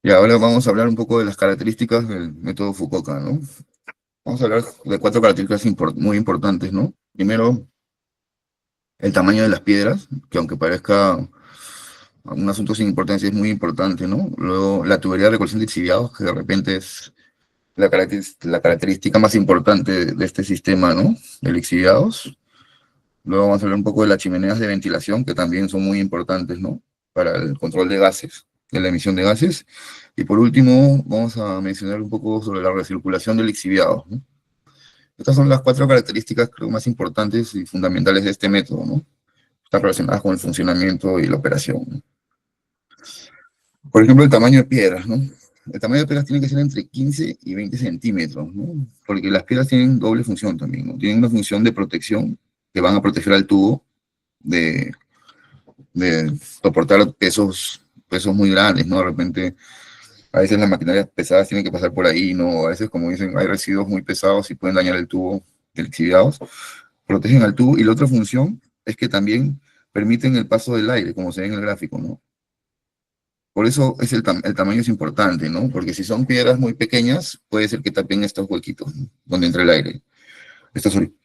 Speaker 1: Y ahora vamos a hablar un poco de las características del método Fukuoka, ¿no? Vamos a hablar de cuatro características muy importantes, ¿no? Primero, el tamaño de las piedras, que aunque parezca un asunto sin importancia, es muy importante, ¿no? Luego, la tubería de recolección de lixiviados, que de repente es la característica más importante de este sistema, ¿no? De lixiviados. Luego vamos a hablar un poco de las chimeneas de ventilación, que también son muy importantes, ¿no? Para el control de gases, de la emisión de gases. Y por último, vamos a mencionar un poco sobre la recirculación de lixiviados, ¿no? Estas son las cuatro características, creo, más importantes y fundamentales de este método, ¿no? Están relacionadas con el funcionamiento y la operación, ¿no? Por ejemplo, el tamaño de piedras, ¿no? El tamaño de piedras tiene que ser entre 15 y 20 centímetros, ¿no? Porque las piedras tienen doble función también, ¿no? Tienen una función de protección que van a proteger al tubo de, de soportar pesos muy grandes, ¿no? De repente, a veces las maquinarias pesadas tienen que pasar por ahí, ¿no? A veces, como dicen, hay residuos muy pesados y pueden dañar el tubo de lixiviados. Protegen al tubo y la otra función es que también permiten el paso del aire, como se ve en el gráfico, ¿no? Por eso es el tamaño es importante, ¿no? Porque si son piedras muy pequeñas, puede ser que tapen estos huequitos, ¿no? Donde entra el aire. Estas son-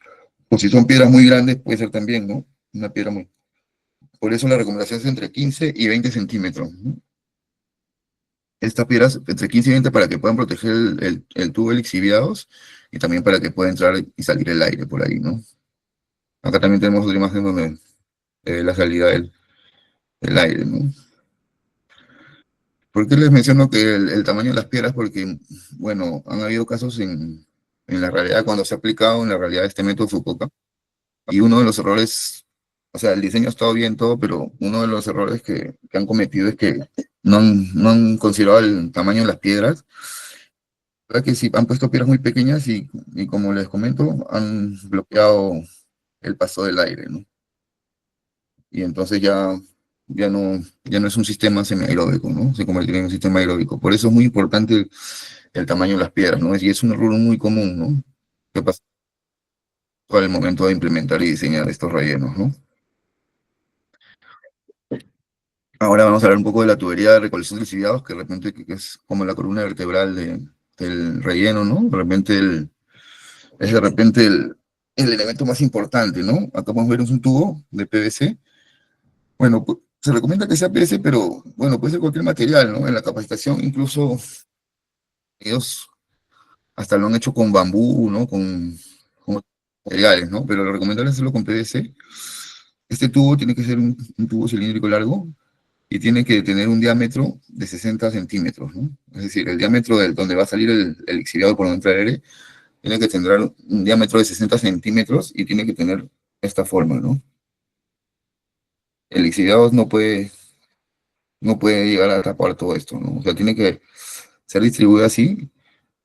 Speaker 1: o si son piedras muy grandes, puede ser también, ¿no? Una piedra muy... Por eso la recomendación es entre 15 y 20 centímetros, ¿no? Estas piedras entre 15 y 20 para que puedan proteger el tubo de lixiviados y también para que pueda entrar y salir el aire por ahí, ¿no? Acá también tenemos otra imagen donde la salida del aire, ¿no? ¿Por qué les menciono que el tamaño de las piedras? Porque, bueno, han habido casos en la realidad, cuando se ha aplicado en la realidad este método Fukuoka, y uno de los errores, o sea, el diseño ha estado bien todo, pero uno de los errores que han cometido es que no han considerado el tamaño de las piedras. ¿Verdad? Que sí, han puesto piedras muy pequeñas y como les comento, han bloqueado el paso del aire, ¿no? Y entonces ya no es un sistema semiaeróbico, ¿no? Se convertiría en un sistema aeróbico. Por eso es muy importante el tamaño de las piedras, ¿no? Y es un error muy común, ¿no? Que pasa al momento de implementar y diseñar estos rellenos, ¿no? Ahora vamos a hablar un poco de la tubería de recolección de lixiviados, que de repente que es como la columna vertebral del relleno, ¿no? Es de repente el elemento más importante, ¿no? Acá podemos ver un tubo de PVC. Bueno, se recomienda que sea PVC, pero bueno, puede ser cualquier material, ¿no? En la capacitación incluso ellos hasta lo han hecho con bambú, ¿no? Con materiales, ¿no? Pero lo recomendable es hacerlo con PVC. Este tubo tiene que ser un tubo cilíndrico largo y tiene que tener un diámetro de 60 centímetros, ¿no? Es decir, el diámetro donde va a salir el exiliado por donde entra el aire tiene que tener un diámetro de 60 centímetros y tiene que tener esta forma, ¿no? El exiliado no puede llegar a tapar todo esto, ¿no? O sea, tiene que ser distribuido así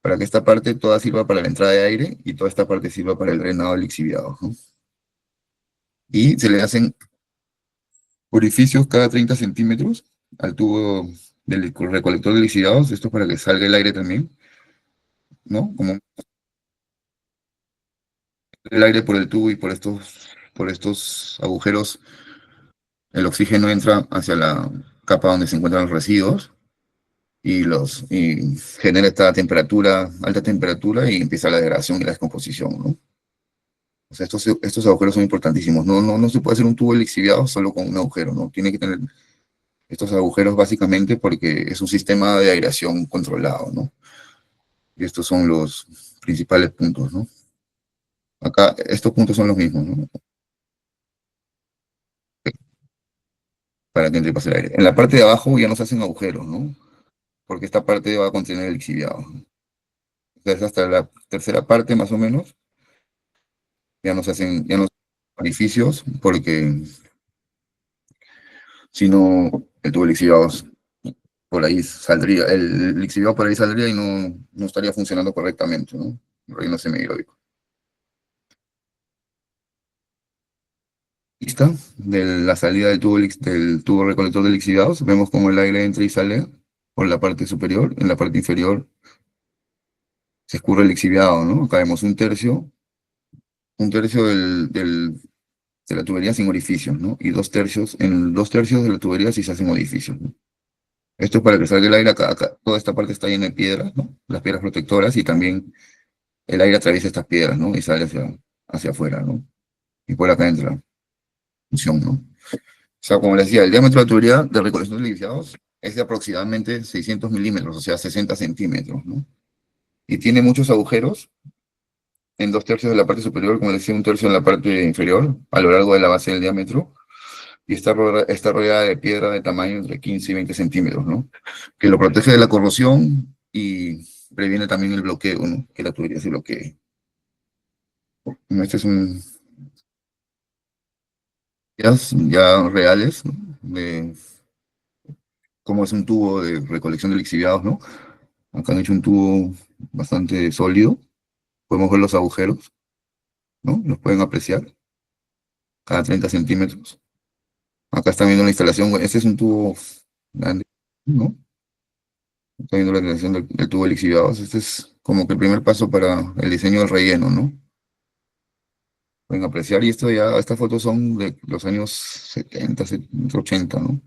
Speaker 1: para que esta parte toda sirva para la entrada de aire y toda esta parte sirva para el drenado del lixiviado, ¿no? Y se le hacen orificios cada 30 centímetros al tubo del recolector de lixiviados, esto es para que salga el aire también, ¿no? Como el aire por el tubo y por estos agujeros, el oxígeno entra hacia la capa donde se encuentran los residuos y genera esta temperatura, alta temperatura, y empieza la degradación y la descomposición, ¿no? O sea, estos agujeros son importantísimos. No se puede hacer un tubo lixiviado solo con un agujero, ¿no? Tiene que tener estos agujeros básicamente porque es un sistema de aireación controlado, ¿no? Y estos son los principales puntos, ¿no? Acá, estos puntos son los mismos, ¿no? Para que entre y pase el aire. En la parte de abajo ya no se hacen agujeros, ¿no? Porque esta parte va a contener el lixiviado. Entonces, hasta la tercera parte, más o menos, ya no se hacen orificios, porque si no, el tubo de lixiviado por ahí saldría, el lixiviado por ahí saldría y no estaría funcionando correctamente, ¿no? El relleno semiaeróbico. Lista de la salida del tubo recolector de lixiviados. Vemos cómo el aire entra y sale por la parte superior. En la parte inferior se escurre el lixiviado, ¿no? Acá vemos un tercio de la tubería sin orificios, ¿no? Y en 2 tercios de la tubería sí se hacen orificios, ¿no? Esto es para que salga el aire acá. Toda esta parte está llena de piedras, ¿no? Las piedras protectoras y también el aire atraviesa estas piedras, ¿no? Y sale hacia afuera, ¿no? Y por acá entra función, ¿no? O sea, como les decía, el diámetro de la tubería de recolección de lixiviados es de aproximadamente 600 milímetros, o sea, 60 centímetros, ¿no? Y tiene muchos agujeros en 2 tercios de la parte superior, como les decía, un tercio en la parte inferior, a lo largo de la base del diámetro, y está rodeada de piedra de tamaño entre 15 y 20 centímetros, ¿no? Que lo protege de la corrosión y previene también el bloqueo, ¿no? Que la tubería se bloquee. Este es un ya reales, ¿no? De cómo es un tubo de recolección de lixiviados, ¿no? Acá han hecho un tubo bastante sólido. Podemos ver los agujeros, ¿no? Los pueden apreciar, cada 30 centímetros. Acá están viendo la instalación. Bueno, este es un tubo grande, ¿no? Están viendo la instalación del tubo de lixiviados. Este es como que el primer paso para el diseño del relleno, ¿no? Pueden apreciar. Y estas fotos son de los años 70, 70, 80, ¿no? O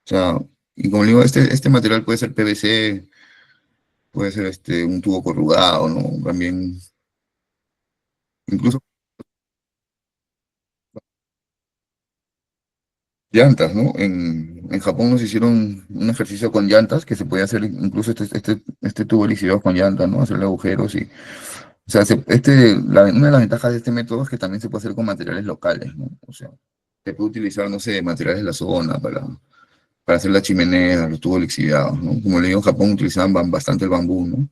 Speaker 1: sea, y como le digo, este material puede ser PVC, puede ser un tubo corrugado, ¿no? También, incluso llantas, ¿no? En Japón nos hicieron un ejercicio con llantas que se puede hacer incluso este tubo lixiviado con llantas, ¿no? Hacerle agujeros y, o sea, una de las ventajas de este método es que también se puede hacer con materiales locales, ¿no? O sea, se puede utilizar, no sé, materiales de la zona para hacer la chimenea, los tubos lixiviados, ¿no? Como le digo, en Japón utilizaban bastante el bambú, ¿no?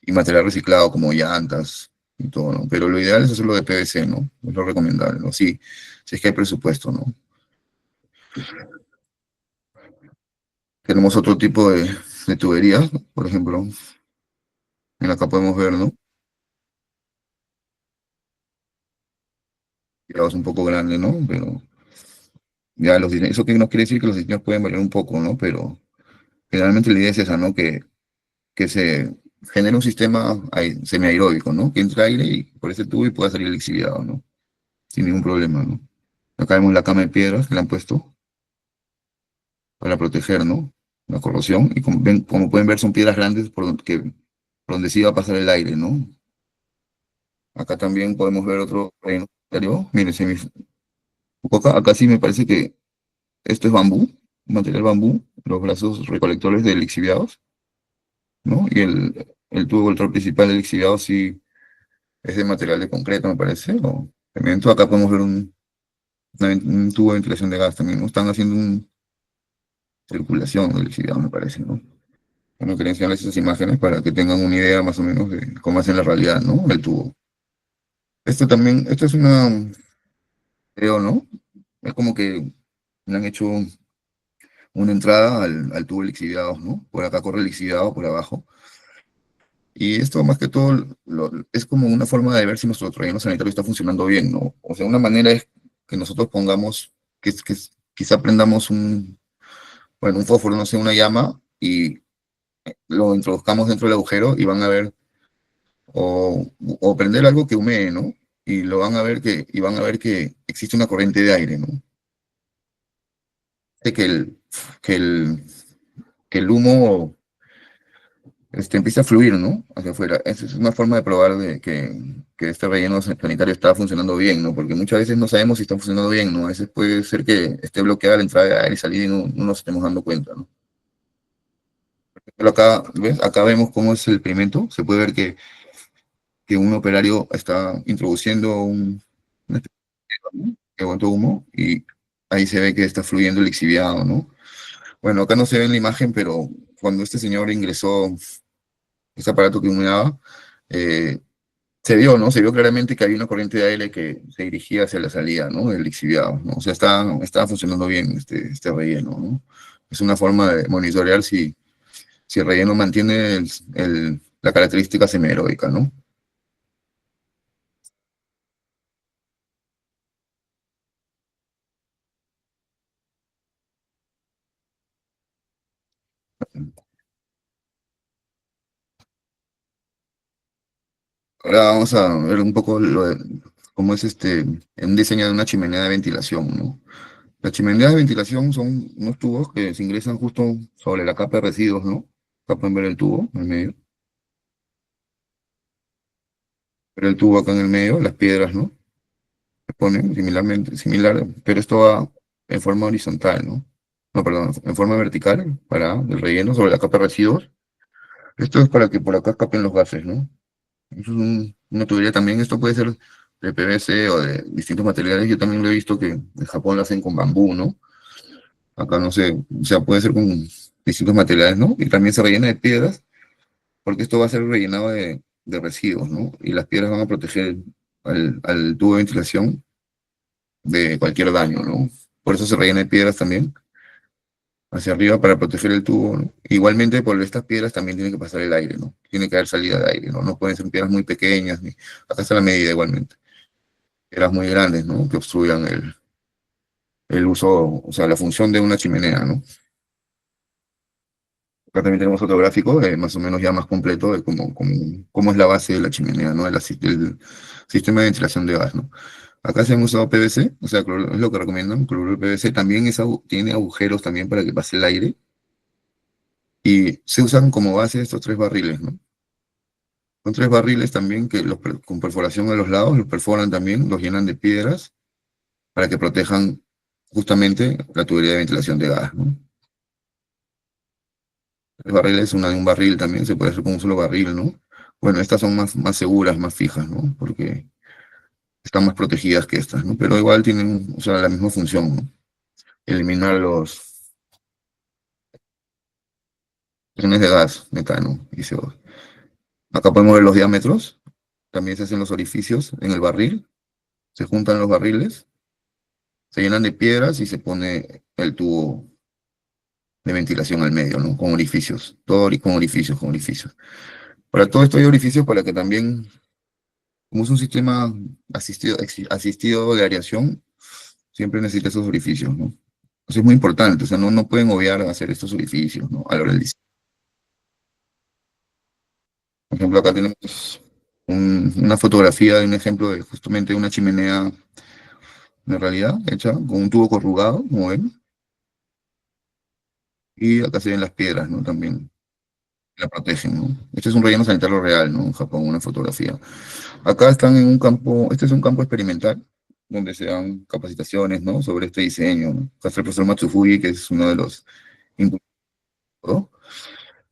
Speaker 1: Y material reciclado como llantas y todo, ¿no? Pero lo ideal es hacerlo de PVC, ¿no? Es lo recomendable, ¿no? Sí, si es que hay presupuesto, ¿no? Tenemos otro tipo de tuberías, ¿no? Por ejemplo, en acá podemos ver, ¿no? Ya es un poco grande, ¿no? Pero ya eso que no quiere decir que los diseños pueden variar un poco, ¿no? Pero generalmente la idea es esa, ¿no? Que se genere un sistema semiaeróbico, ¿no? Que entre aire y por ese tubo y pueda salir lixiviado, ¿no? Sin ningún problema, ¿no? Acá vemos la cama de piedras que le han puesto para proteger, ¿no? La corrosión. Y como pueden ver, son piedras grandes por donde sí va a pasar el aire, ¿no? Acá también podemos ver otro relleno sanitario. Miren, acá sí me parece que esto es bambú, material bambú, los brazos recolectores de lixiviados, ¿no? Y el tubo control principal del lixiviado sí es de material de concreto, me parece, o cemento. Acá podemos ver un tubo de ventilación de gas también, ¿no? Están haciendo una circulación del lixiviado, me parece, ¿no? Bueno, quería enseñarles esas imágenes para que tengan una idea más o menos de cómo es en la realidad, ¿no? El tubo. Esto es creo, ¿no? Es como que le han hecho una entrada al tubo de lixiviados, ¿no? Por acá corre el lixiviado, por abajo. Y esto más que todo es como una forma de ver si nuestro relleno sanitario está funcionando bien, ¿no? O sea, una manera es que nosotros pongamos, quizá prendamos bueno, un fósforo, no sé, una llama, y lo introduzcamos dentro del agujero y van a ver, o prender algo que humee, ¿no? Y van a ver que existe una corriente de aire, ¿no? De que el, que el humo empieza a fluir, ¿no? Hacia afuera. Esa es una forma de probar que este relleno sanitario está funcionando bien, ¿no? Porque muchas veces no sabemos si está funcionando bien, ¿no? A veces puede ser que esté bloqueada la entrada de aire y salida y no nos estemos dando cuenta, ¿no? Pero acá, ¿ves? Acá vemos cómo es el experimento. Se puede ver que un operario está introduciendo una especie de, ¿no?, que aguantó humo y ahí se ve que está fluyendo el lixiviado, ¿no? Bueno, acá no se ve en la imagen, pero cuando este señor ingresó este aparato que humeaba, eh, se vio, ¿no? Se vio claramente que había una corriente de aire que se dirigía hacia la salida, ¿no? Del lixiviado, ¿no? O sea, estaba funcionando bien este relleno, ¿no? Es una forma de monitorear si el relleno mantiene la característica semiaeróbica, ¿no? Ahora vamos a ver un poco cómo es un diseño de una chimenea de ventilación, ¿no? Las chimeneas de ventilación son unos tubos que se ingresan justo sobre la capa de residuos, ¿no? Acá pueden ver el tubo en el medio, pero el tubo acá en el medio, las piedras, ¿no? Se ponen similar, pero esto va en forma horizontal, ¿no? No, perdón, en forma vertical para el relleno sobre la capa de residuos. Esto es para que por acá escapen los gases, ¿no? Eso es una tubería también. Esto puede ser de PVC o de distintos materiales. Yo también lo he visto que en Japón lo hacen con bambú, ¿no? Acá no sé, o sea, puede ser con distintos materiales, ¿no? Y también se rellena de piedras, porque esto va a ser rellenado de residuos, ¿no? Y las piedras van a proteger al tubo de ventilación de cualquier daño, ¿no? Por eso se rellena de piedras también hacia arriba para proteger el tubo, ¿no? Igualmente, por estas piedras también tiene que pasar el aire, ¿no? Tiene que haber salida de aire, ¿no? No pueden ser piedras muy pequeñas, ni acá está la medida igualmente. Piedras muy grandes, ¿no? Que obstruyan el uso, o sea, la función de una chimenea, ¿no? Acá también tenemos otro gráfico, más o menos ya más completo, de cómo es la base de la chimenea, ¿no? Del sistema de ventilación de gas, ¿no? Acá se han usado PVC, o sea, es lo que recomiendan, cloruro de PVC. También tiene agujeros también para que pase el aire. Y se usan como base estos tres barriles, ¿no? Son tres barriles también que con perforación a los lados, los perforan también, los llenan de piedras para que protejan justamente la tubería de ventilación de gas, ¿no? Tres barriles, una de un barril también, se puede hacer con un solo barril, ¿no? Bueno, estas son más seguras, más fijas, ¿no? Porque están más protegidas que estas, ¿no? Pero igual tienen, o sea, la misma función, ¿no? Eliminar los iones de gas, metano y CO2. Acá podemos ver los diámetros, también se hacen los orificios en el barril, se juntan los barriles, se llenan de piedras y se pone el tubo de ventilación al medio, ¿no? Con orificios, con orificios, con orificios. Para todo esto hay orificios para que también, como es un sistema asistido de aireación, siempre necesita esos orificios, ¿no? Eso es muy importante, o sea, no pueden obviar hacer estos orificios, ¿no? A la hora del diseño. Por ejemplo, acá tenemos una fotografía de un ejemplo de justamente una chimenea de realidad hecha con un tubo corrugado, como ven, y acá se ven las piedras, ¿no? También la protegen, ¿no? Este es un relleno sanitario real, ¿no? En Japón, una fotografía. Acá están en un campo, este es un campo experimental, donde se dan capacitaciones, ¿no? Sobre este diseño, ¿no? Acá está el profesor Matsufuji, que es uno de los impulsores, ¿no?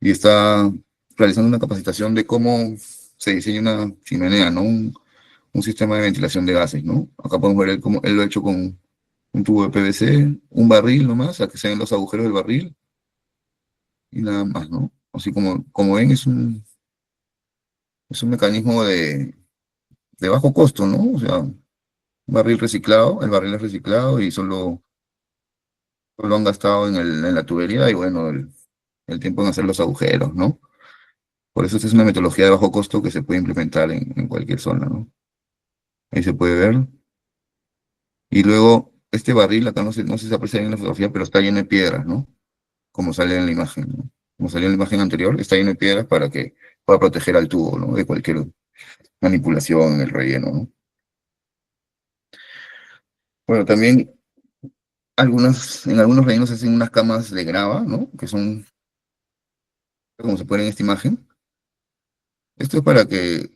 Speaker 1: Y está realizando una capacitación de cómo se diseña una chimenea, ¿no? Un sistema de ventilación de gases, ¿no? Acá podemos ver cómo él lo ha hecho con un tubo de PVC, un barril nomás, a que se ven los agujeros del barril y nada más, ¿no? Así como ven, es un mecanismo de bajo costo, ¿no? O sea, un barril reciclado, el barril es reciclado y solo han gastado en la tubería y bueno, el tiempo en hacer los agujeros, ¿no? Por eso esta es una metodología de bajo costo que se puede implementar en cualquier zona, ¿no? Ahí se puede ver. Y luego, este barril, acá no sé si se aprecia bien en la fotografía, pero está lleno de piedras, ¿no? Como sale en la imagen, ¿no? Como salió en la imagen anterior, está lleno de piedras para que pueda proteger al tubo, ¿no? De cualquier manipulación en el relleno, ¿no? Bueno, también en algunos rellenos se hacen unas camas de grava, ¿no? Que son, como se pone en esta imagen. Esto es para que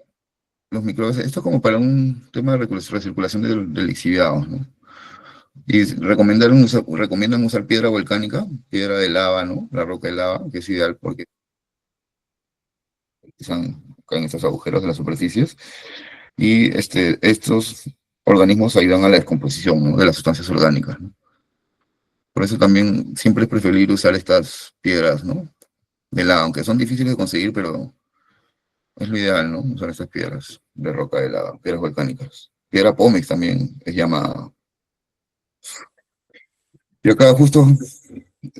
Speaker 1: los microbios, esto es como para un tema de recirculación del lixiviados, ¿no? Y recomiendan usar piedra volcánica, piedra de lava, ¿no? La roca de lava, que es ideal porque caen estos agujeros de las superficies, y estos organismos ayudan a la descomposición, ¿no?, de las sustancias orgánicas, ¿no? Por eso también siempre es preferible usar estas piedras, ¿no?, de lava, aunque son difíciles de conseguir, pero es lo ideal, ¿no?, usar estas piedras de roca de lava, piedras volcánicas. Piedra pómez también es llamada. Y acá justo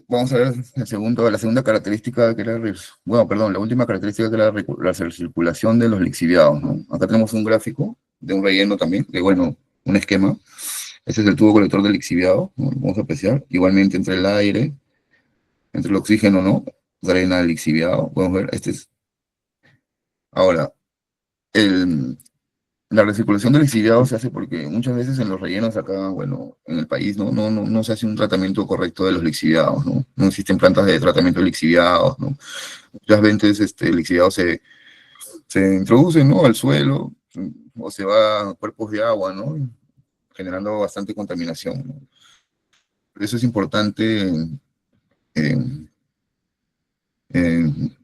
Speaker 1: vamos a ver la segunda característica, que era, bueno, perdón, la última característica, que era la recirculación de los lixiviados, ¿no? Acá tenemos un gráfico de un relleno también, de, bueno, un esquema. Este es el tubo colector del lixiviado, ¿no? Lo vamos a apreciar. Igualmente entre el aire, entre el oxígeno, ¿no?, drena el lixiviado. Podemos ver, ahora, el, la recirculación del lixiviado se hace porque muchas veces en los rellenos acá, bueno, en el país no se hace un tratamiento correcto de los lixiviados, ¿no? No existen plantas de tratamiento de lixiviados, ¿no? Muchas veces el lixiviado se introduce, ¿no?, al suelo, o se va a cuerpos de agua, ¿no?, generando bastante contaminación, ¿no? Por eso es importante eh,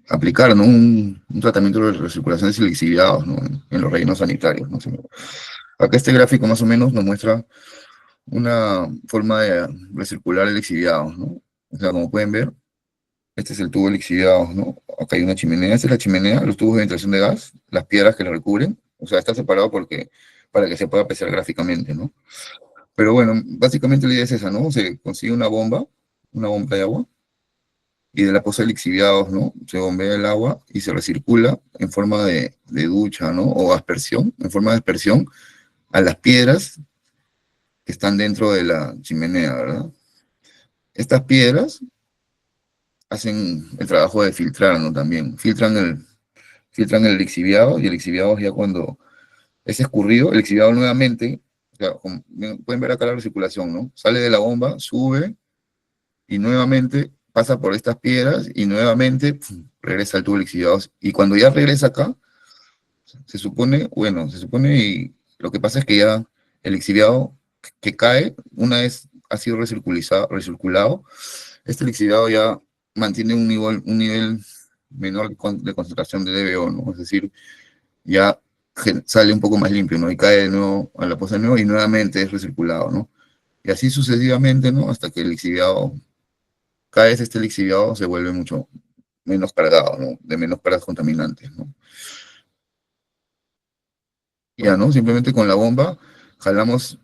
Speaker 1: aplicar, ¿no?, un tratamiento de recirculación de lixiviados, ¿no?, en los rellenos sanitarios, ¿no? Acá este gráfico más o menos nos muestra una forma de recircular el lixiviado, ¿no? O sea, como pueden ver, este es el tubo de lixiviados, ¿no? Acá hay una chimenea, esta es la chimenea, los tubos de ventilación de gas, las piedras que lo recubren. O sea, está separado para que se pueda apreciar gráficamente, ¿no? Pero bueno, básicamente la idea es esa, ¿no? Se consigue una bomba de agua, y de la poza de lixiviados, ¿no?, se bombea el agua y se recircula en forma de ducha, ¿no?, o aspersión, en forma de aspersión, a las piedras que están dentro de la chimenea, ¿verdad? Estas piedras hacen el trabajo de filtrar, ¿no? También filtran el lixiviado, y el lixiviado, ya cuando es escurrido, el lixiviado nuevamente, o sea, pueden ver acá la recirculación, ¿no? Sale de la bomba, sube, y nuevamente pasa por estas piedras, y nuevamente regresa al tubo de lixiviados. Y cuando ya regresa acá, y lo que pasa es que ya el lixiviado que cae, una vez ha sido recirculado, este lixiviado ya mantiene un nivel menor de concentración de DBO, ¿no? Es decir, ya sale un poco más limpio, ¿no? Y cae de nuevo a la poza de nuevo, y nuevamente es recirculado, ¿no? Y así sucesivamente, ¿no? Hasta que el lixiviado, cada vez este lixiviado se vuelve mucho menos cargado, ¿no?, de menos cargas contaminantes, ¿no? Ya, ¿no? Simplemente con la bomba jalamos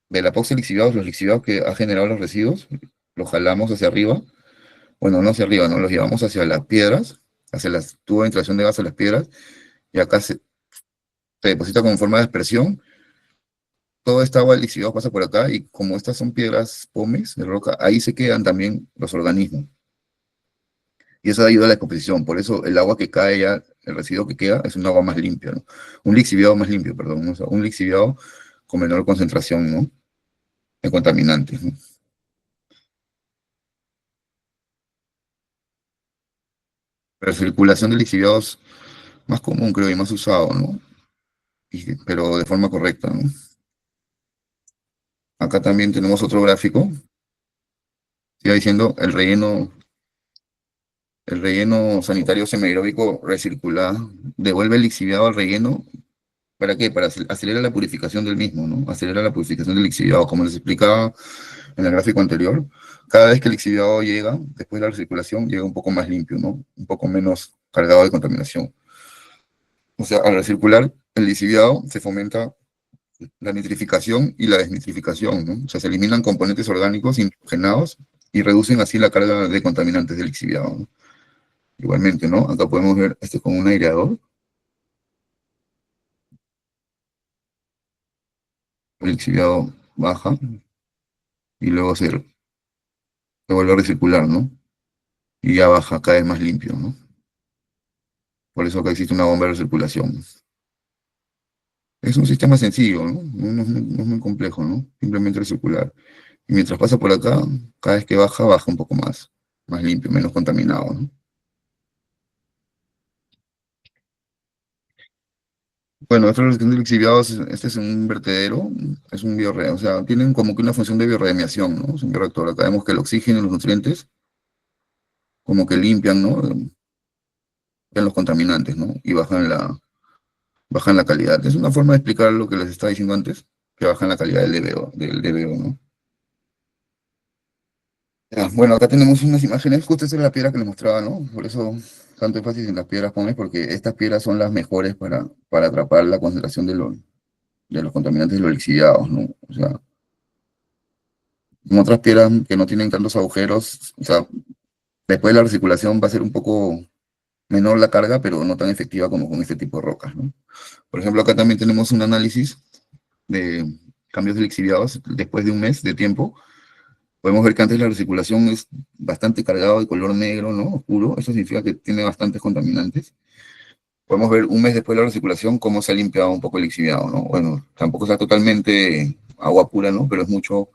Speaker 1: de la poxa de lixiviados, los lixiviados que ha generado los residuos, los jalamos hacia arriba. Bueno, no hacia arriba, ¿no? Los llevamos hacia las piedras, hacia las tubos de ventilación de gas a las piedras, y acá se deposita como forma de aspersión. Toda esta agua del lixiviado pasa por acá, y como estas son piedras pómez de roca, ahí se quedan también los organismos. Y eso ayuda a la descomposición. Por eso el agua que cae ya, el residuo que queda, es un agua más limpia, ¿no? Un lixiviado más limpio, perdón, ¿no? O sea, un lixiviado con menor concentración, ¿no?, de contaminantes, ¿no? La circulación de lixiviados más común, creo, y más usado, ¿no? Pero de forma correcta, ¿no? Acá también tenemos otro gráfico, sigue diciendo el relleno sanitario semiaeróbico recircula, devuelve el lixiviado al relleno. ¿Para qué? Para acelerar la purificación del mismo, ¿no? Acelera la purificación del lixiviado, como les explicaba en el gráfico anterior. Cada vez que el lixiviado llega, después de la recirculación, llega un poco más limpio, ¿no? Un poco menos cargado de contaminación. O sea, al recircular el lixiviado se fomenta la nitrificación y la desnitrificación, ¿no? O sea, se eliminan componentes orgánicos nitrogenados y reducen así la carga de contaminantes del lixiviado, ¿no? Igualmente, ¿no? Acá podemos ver esto con un aireador. El lixiviado baja y luego se vuelve a recircular, ¿no? Y ya baja, cada vez más limpio, ¿no? Por eso acá existe una bomba de recirculación. Es un sistema sencillo, ¿no? No es muy complejo, ¿no? Simplemente recircular. Y mientras pasa por acá, cada vez que baja, baja un poco más limpio, menos contaminado, ¿no? Bueno, estos los lixiviados, este es un vertedero, es un o sea, tienen como que una función de biorremediación, ¿no? Es un bioreactor. Acá vemos que el oxígeno y los nutrientes como que limpian, ¿no? en los contaminantes, ¿no? Y bajan la calidad. Es una forma de explicar lo que les estaba diciendo antes, que bajan la calidad del DBO, ¿no? Ya, bueno, acá tenemos unas imágenes, justo esa es la piedra que les mostraba, ¿no? Por eso tanto énfasis en las piedras Pómez, porque estas piedras son las mejores para atrapar la concentración de los contaminantes de los lixiviados, ¿no? O sea, en otras piedras que no tienen tantos agujeros, o sea, después de la recirculación va a ser un poco menor la carga, pero no tan efectiva como con este tipo de rocas, ¿no? Por ejemplo, acá también tenemos un análisis de cambios de lixiviados después de un mes de tiempo. Podemos ver que antes la recirculación es bastante cargado de color negro, ¿no? Oscuro. Eso significa que tiene bastantes contaminantes. Podemos ver un mes después de la recirculación cómo se ha limpiado un poco el lixiviado, ¿no? Bueno, tampoco está totalmente agua pura, ¿no? Pero es mucho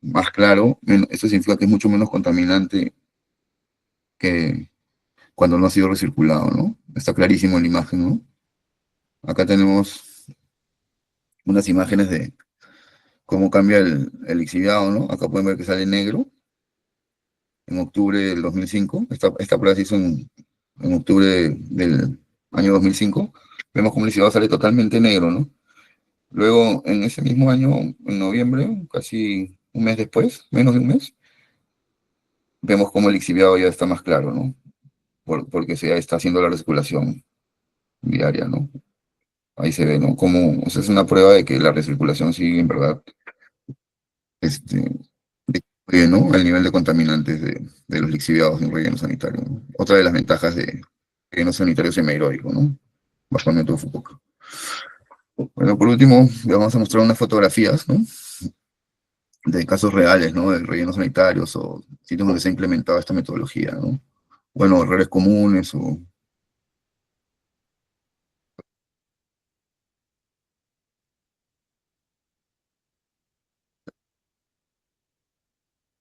Speaker 1: más claro. Eso significa que es mucho menos contaminante que cuando no ha sido recirculado, ¿no? Está clarísimo en la imagen, ¿no? Acá tenemos unas imágenes de cómo cambia el lixiviado, ¿no? Acá pueden ver que sale negro en octubre del 2005. Esta prueba se hizo en octubre del año 2005. Vemos cómo el lixiviado sale totalmente negro, ¿no? Luego, en ese mismo año, en noviembre, casi un mes después, menos de un mes, vemos cómo el lixiviado ya está más claro, ¿no? Porque se está haciendo la recirculación diaria, ¿no? Ahí se ve, ¿no? Como, o sea, es una prueba de que la recirculación sí, en verdad, este, disminuye, ¿no? El nivel de contaminantes de los lixiviados en relleno sanitario, ¿no? Otra de las ventajas de relleno sanitario semiaeróbico, ¿no? Bajo el método Fukuoka. Bueno, por último, le vamos a mostrar unas fotografías, ¿no? De casos reales, ¿no? De rellenos sanitarios o sitios donde se ha implementado esta metodología, ¿no? Bueno, errores comunes o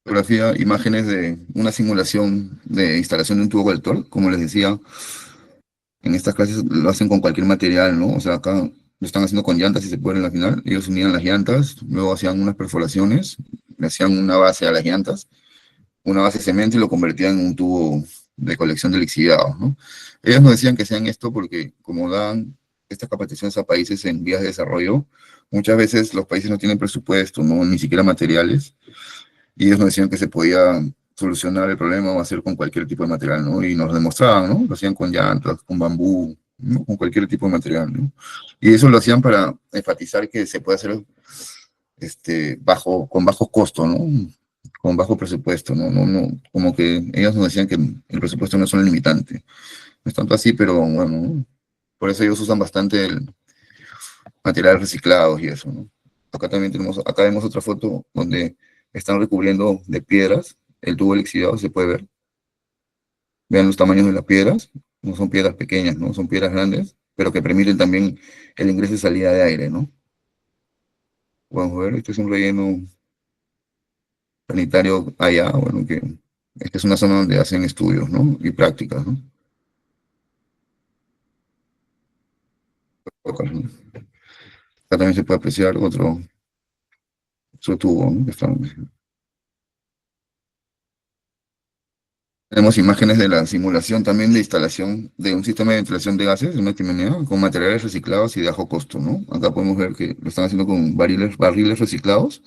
Speaker 1: fotografía, imágenes de una simulación de instalación de un tubo colector, como les decía, en estas clases lo hacen con cualquier material, ¿no? O sea, acá lo están haciendo con llantas, si se puede, en la final. Ellos unían las llantas, luego hacían unas perforaciones, le hacían una base a las llantas, una base de cemento y lo convertían en un tubo de colección de lixiviados, ¿no? Ellos nos decían que hacían esto porque como dan estas capacitaciones a países en vías de desarrollo, muchas veces los países no tienen presupuesto, ¿no? Ni siquiera materiales, y ellos nos decían que se podía solucionar el problema o hacer con cualquier tipo de material, ¿no? Y nos demostraban, ¿no? Lo hacían con llantas, con bambú, ¿no? Con cualquier tipo de material, ¿no? Y eso lo hacían para enfatizar que se puede hacer con bajo costo, ¿no? Con bajo presupuesto, ¿no? Como que ellos nos decían que el presupuesto no es un limitante. No es tanto así, pero bueno, ¿no? Por eso ellos usan bastante el materiales reciclados y eso, ¿no? Acá vemos otra foto donde están recubriendo de piedras el tubo lixiviado, se puede ver. Vean los tamaños de las piedras, no son piedras pequeñas, ¿no? Son piedras grandes, pero que permiten también el ingreso y salida de aire, ¿no? Vamos a ver, este es un relleno sanitario allá, bueno, que esta es una zona donde hacen estudios, ¿no? Y prácticas, ¿no? Acá, ¿no? Acá también se puede apreciar otro tubo, ¿no? Tenemos imágenes de la simulación también de instalación de un sistema de ventilación de gases, de una chimenea, con materiales reciclados y de bajo costo, ¿no? Acá podemos ver que lo están haciendo con barriles reciclados.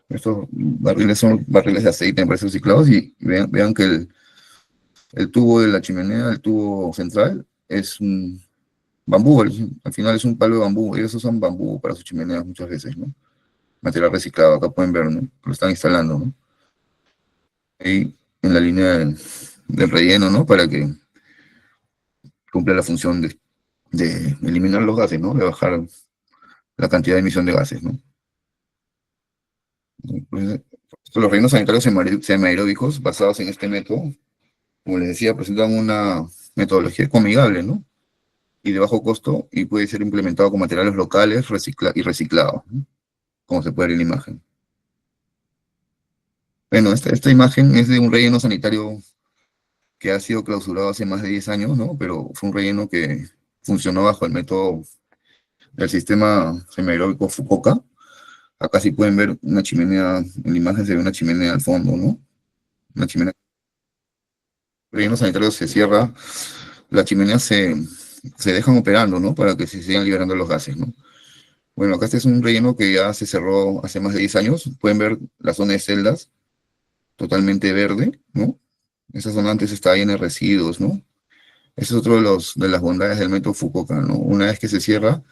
Speaker 1: Estos barriles son barriles de aceite, me parece, reciclados, y vean que el tubo de la chimenea, el tubo central, es un bambú, al final es un palo de bambú. Ellos usan bambú para sus chimeneas muchas veces, ¿no? Material reciclado, acá pueden ver, ¿no? Lo están instalando, ¿no? Ahí en la línea del relleno, ¿no? Para que cumpla la función de eliminar los gases, ¿no? De bajar la cantidad de emisión de gases, ¿no? Entonces, los rellenos sanitarios semiaeróbicos basados en este método, como les decía, presentan una metodología ecoamigable, ¿no? Y de bajo costo y puede ser implementado con materiales locales y reciclados, ¿no? Como se puede ver en la imagen. Bueno, esta imagen es de un relleno sanitario que ha sido clausurado hace más de 10 años, ¿no? Pero fue un relleno que funcionó bajo el método del sistema semiaeróbico Fukuoka. Acá sí pueden ver una chimenea, en la imagen se ve una chimenea al fondo, ¿no? Una chimenea. El relleno sanitario se cierra las chimeneas se dejan operando, ¿no? Para que se sigan liberando los gases, ¿no? Bueno, acá este es un relleno que ya se cerró hace más de 10 años. Pueden ver la zona de celdas totalmente verde, ¿no? Esa zona antes estaba llena de residuos, ¿no? Ese es otro de las bondades del método Fukuoka, ¿no? Una vez que se cierra,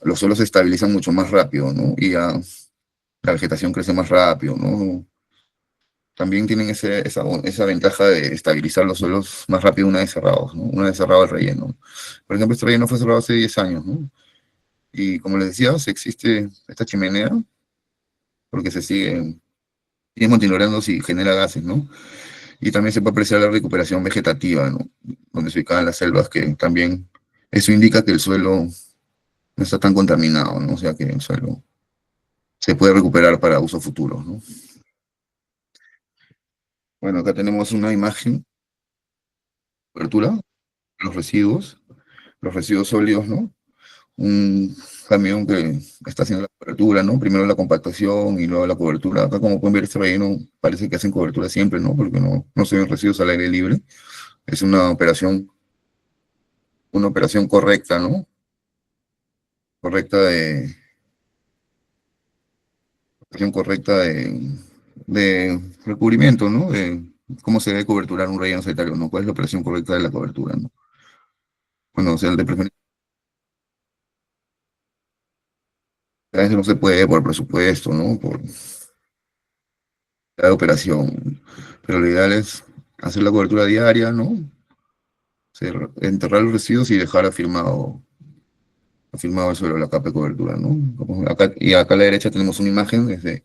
Speaker 1: los suelos se estabilizan mucho más rápido, ¿no? Y ya la vegetación crece más rápido, ¿no? También tienen esa ventaja de estabilizar los suelos más rápido una vez cerrados, ¿no? Una vez cerrado el relleno. Por ejemplo, este relleno fue cerrado hace 10 años, ¿no? Y como les decía, existe esta chimenea porque sigue monitoreando si genera gases, ¿no? Y también se puede apreciar la recuperación vegetativa, ¿no? Donde se ubican las selvas, que también eso indica que el suelo no está tan contaminado, ¿no? O sea que el suelo se puede recuperar para uso futuro, ¿no? Bueno, acá tenemos una imagen, cobertura, los residuos sólidos, ¿no? Un camión que está haciendo la cobertura, ¿no? Primero la compactación y luego la cobertura. Acá, como pueden ver, este relleno parece que hacen cobertura siempre, ¿no? Porque no se ven residuos al aire libre. Es una operación correcta, ¿no? Correcta de, operación correcta de recubrimiento, ¿no? De cómo se debe coberturar un relleno sanitario, ¿no? ¿Cuál es la operación correcta de la cobertura, ¿no? Bueno, o sea, el de preferencia a veces no se puede por presupuesto, ¿no? Por cada operación. Pero lo ideal es hacer la cobertura diaria, ¿no? Enterrar los residuos y dejar afirmado el suelo, la capa de cobertura, ¿no? Y acá a la derecha tenemos una imagen desde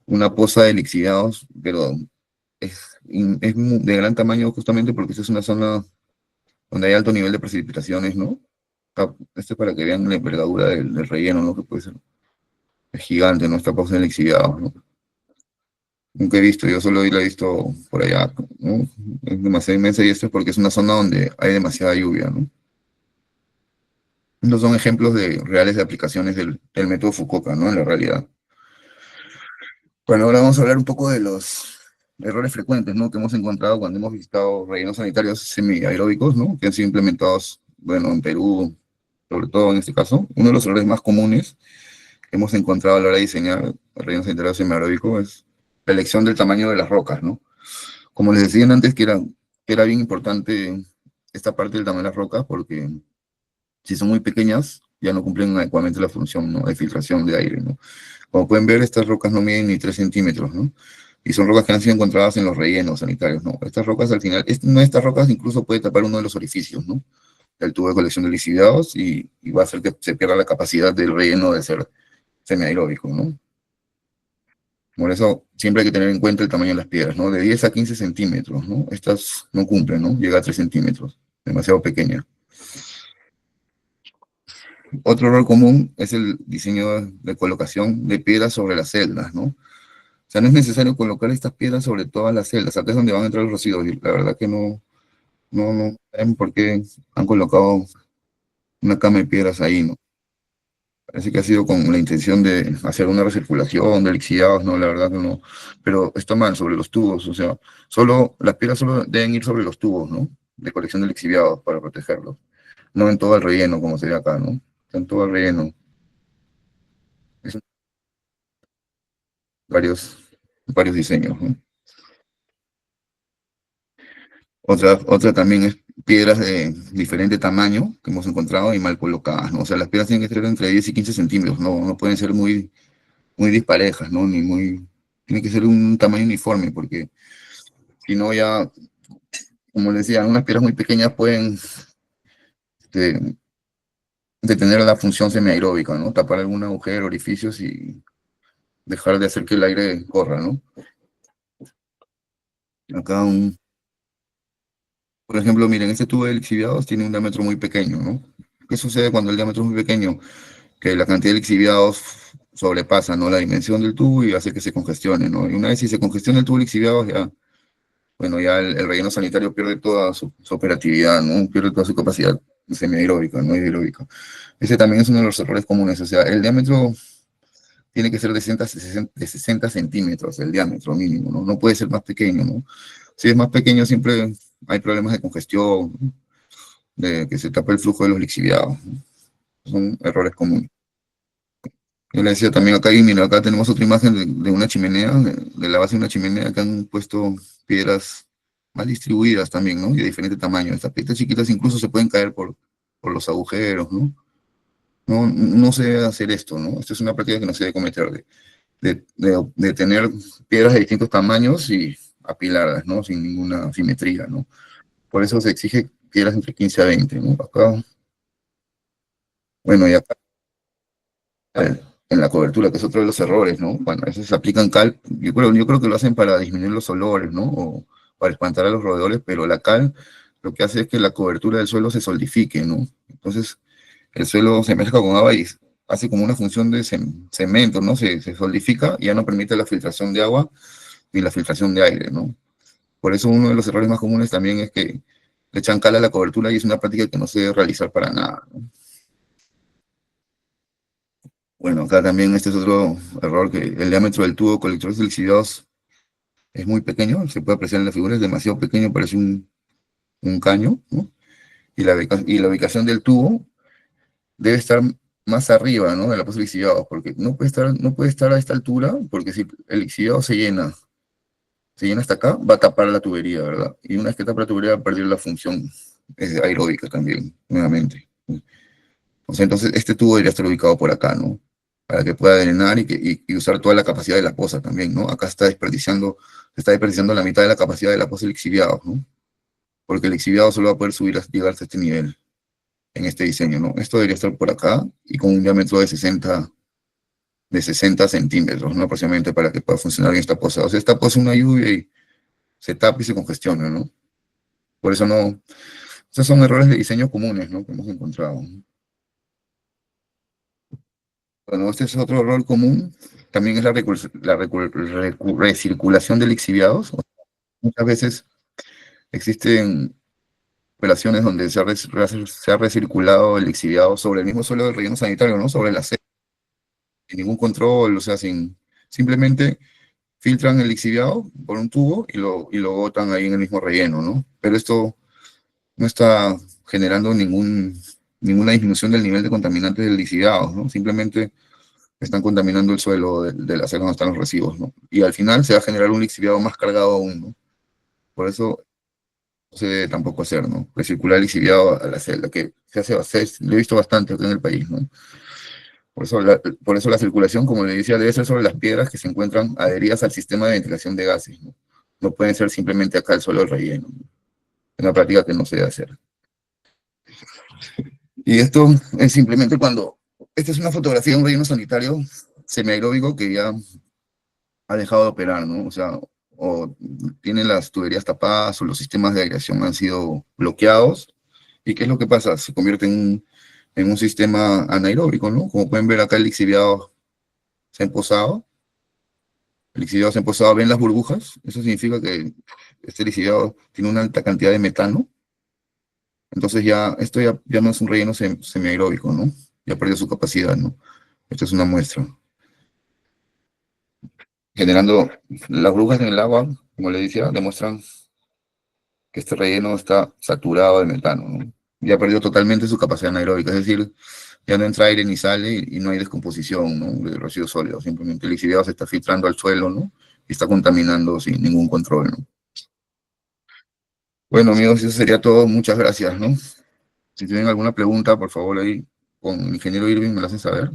Speaker 1: una poza de lixiviados, pero de gran tamaño justamente porque esta es una zona donde hay alto nivel de precipitaciones, ¿no? Este es para que vean la envergadura del relleno, ¿no? Que puede ser es gigante, ¿no? Esta poza de lixiviados, ¿no? Nunca he visto, yo solo la he visto por allá, ¿no? Es demasiado inmensa y esto es porque es una zona donde hay demasiada lluvia, ¿no? No son ejemplos reales de aplicaciones del método Fukuoka, ¿no? En la realidad. Bueno, ahora vamos a hablar un poco de los errores frecuentes, ¿no? Que hemos encontrado cuando hemos visitado rellenos sanitarios semiaeróbicos, ¿no? Que han sido implementados, bueno, en Perú, sobre todo en este caso. Uno de los errores más comunes que hemos encontrado a la hora de diseñar el relleno sanitario semiaeróbico es la elección del tamaño de las rocas, ¿no? Como les decían antes, que era bien importante esta parte del tamaño de las rocas, porque si son muy pequeñas, ya no cumplen adecuadamente la función, ¿no? De filtración de aire, ¿no? Como pueden ver, estas rocas no miden ni 3 centímetros, ¿no? Y son rocas que han sido encontradas en los rellenos sanitarios, ¿no? Estas rocas al final, una de estas rocas incluso puede tapar uno de los orificios, ¿no? Del tubo de colección de lixiviados y va a hacer que se pierda la capacidad del relleno de ser semiaeróbico, ¿no? Por eso siempre hay que tener en cuenta el tamaño de las piedras, ¿no? De 10 a 15 centímetros, ¿no? Estas no cumplen, ¿no? Llega a 3 centímetros, demasiado pequeña. Otro error común es el diseño de colocación de piedras sobre las celdas, ¿no? O sea, no es necesario colocar estas piedras sobre todas las celdas, acá es donde van a entrar los residuos, y la verdad que no saben por qué han colocado una cama de piedras ahí, ¿no? Parece que ha sido con la intención de hacer una recirculación de lixiviados, no, la verdad que no. Pero está mal sobre los tubos, o sea, las piedras solo deben ir sobre los tubos, ¿no? De colección de lixiviados para protegerlos. No en todo el relleno, como se ve acá, ¿no? En todo el relleno. Es varios, varios diseños, ¿no? Otra también es piedras de diferente tamaño que hemos encontrado y mal colocadas, ¿no? O sea, las piedras tienen que ser entre 10 y 15 centímetros, no pueden ser muy disparejas, ¿no? Tiene que ser un tamaño uniforme, porque si no ya, como les decía, unas piedras muy pequeñas pueden este, detener la función semiaeróbica, ¿no? Tapar algún agujero, orificios y dejar de hacer que el aire corra, ¿no? Acá, por ejemplo, miren, este tubo de lixiviados tiene un diámetro muy pequeño, ¿no? ¿Qué sucede cuando el diámetro es muy pequeño? Que la cantidad de lixiviados sobrepasa, ¿no? La dimensión del tubo y hace que se congestione, ¿no? Y una vez si se congestiona el tubo de lixiviados, ya, bueno, ya el relleno sanitario pierde toda su operatividad, ¿no? Pierde toda su capacidad semiaeróbica, no hidráulica. Ese también es uno de los errores comunes, o sea, el diámetro tiene que ser de 60 centímetros, el diámetro mínimo, ¿no? No puede ser más pequeño, ¿no? Si es más pequeño siempre hay problemas de congestión, ¿no? de que se tapa el flujo de los lixiviados, ¿no? Son errores comunes. Yo le decía también acá, y mira, acá tenemos otra imagen de una chimenea, de la base de una chimenea que han puesto piedras mal distribuidas también, ¿no? Y de diferente tamaño. Estas piedras chiquitas incluso se pueden caer por los agujeros, ¿no? No, no se debe hacer esto, ¿no? Esto es una práctica que no se debe cometer, de tener piedras de distintos tamaños y apilarlas, ¿no? Sin ninguna simetría, ¿no? Por eso se exige piedras entre 15 a 20, ¿no? Acá, bueno, y acá en la cobertura, que es otro de los errores, ¿no? Bueno, a veces se aplican cal, yo creo que lo hacen para disminuir los olores, ¿no? O para espantar a los roedores, pero la cal lo que hace es que la cobertura del suelo se solidifique, ¿no? Entonces, el suelo se mezcla con agua y hace como una función de cemento, ¿no? Se solidifica y ya no permite la filtración de agua ni la filtración de aire, ¿no? Por eso uno de los errores más comunes también es que le echan cal a la cobertura y es una práctica que no se debe realizar para nada, ¿no? Bueno, acá también este es otro error, que el diámetro del tubo colector de lixiviados es muy pequeño, se puede apreciar en la figura, es demasiado pequeño, parece un caño, ¿no? Y la ubicación del tubo debe estar más arriba, ¿no? De la poza de lixiviados, porque no puede estar a esta altura, porque si el lixiviado se llena hasta acá, va a tapar la tubería, ¿verdad? Y una vez que tapa la tubería va a perder la función aeróbica también, nuevamente. O sea, entonces este tubo debería estar ubicado por acá, ¿no? Para que pueda drenar y usar toda la capacidad de la poza también, ¿no? Acá se está desperdiciando la mitad de la capacidad de la poza del lixiviado, ¿no? Porque el lixiviado solo va a poder llegar hasta este nivel en este diseño, ¿no? Esto debería estar por acá y con un diámetro de 60 centímetros, ¿no? Aproximadamente, para que pueda funcionar bien esta poza. O sea, esta poza una lluvia y se tapa y se congestiona, ¿no? Por eso no, esos son errores de diseño comunes, ¿no? Que hemos encontrado. Bueno, este es otro error común, también es la recirculación de lixiviados. Muchas veces existen operaciones donde se ha recirculado el lixiviado sobre el mismo suelo del relleno sanitario, ¿no? Sobre la sede, sin ningún control, o sea, simplemente filtran el lixiviado por un tubo y lo botan ahí en el mismo relleno, ¿no? Pero esto no está generando ninguna disminución del nivel de contaminantes del lixiviado, ¿no? Simplemente están contaminando el suelo de la celda donde están los residuos, ¿no? Y al final se va a generar un lixiviado más cargado aún, ¿no? Por eso no se debe tampoco hacer, ¿no? Recircular el lixiviado a la celda, que lo he visto bastante acá en el país, ¿no? Por eso la circulación, como le decía, debe ser sobre las piedras que se encuentran adheridas al sistema de ventilación de gases, ¿no? No pueden ser simplemente acá el suelo del relleno, ¿no? Es una práctica que no se debe hacer. Y esto es simplemente esta es una fotografía de un relleno sanitario semiaeróbico que ya ha dejado de operar, ¿no? O sea, o tienen las tuberías tapadas o los sistemas de aireación han sido bloqueados. ¿Y qué es lo que pasa? Se convierte en un sistema anaeróbico, ¿no? Como pueden ver acá, el lixiviado se ha emposado. El lixiviado se ha emposado, ven las burbujas. Eso significa que este lixiviado tiene una alta cantidad de metano. Entonces esto ya no es un relleno semiaeróbico, ¿no? Ya perdió su capacidad, ¿no? Esto es una muestra. Generando las burbujas en el agua, como le decía, demuestran que este relleno está saturado de metano, ¿no? Ya perdió totalmente su capacidad anaeróbica, es decir, ya no entra aire ni sale y no hay descomposición, ¿no? De residuos sólidos, simplemente el lixiviado se está filtrando al suelo, ¿no? Y está contaminando sin ningún control, ¿no? Bueno, amigos, eso sería todo. Muchas gracias, ¿no? Si tienen alguna pregunta, por favor, ahí con el ingeniero Irving me la hacen saber.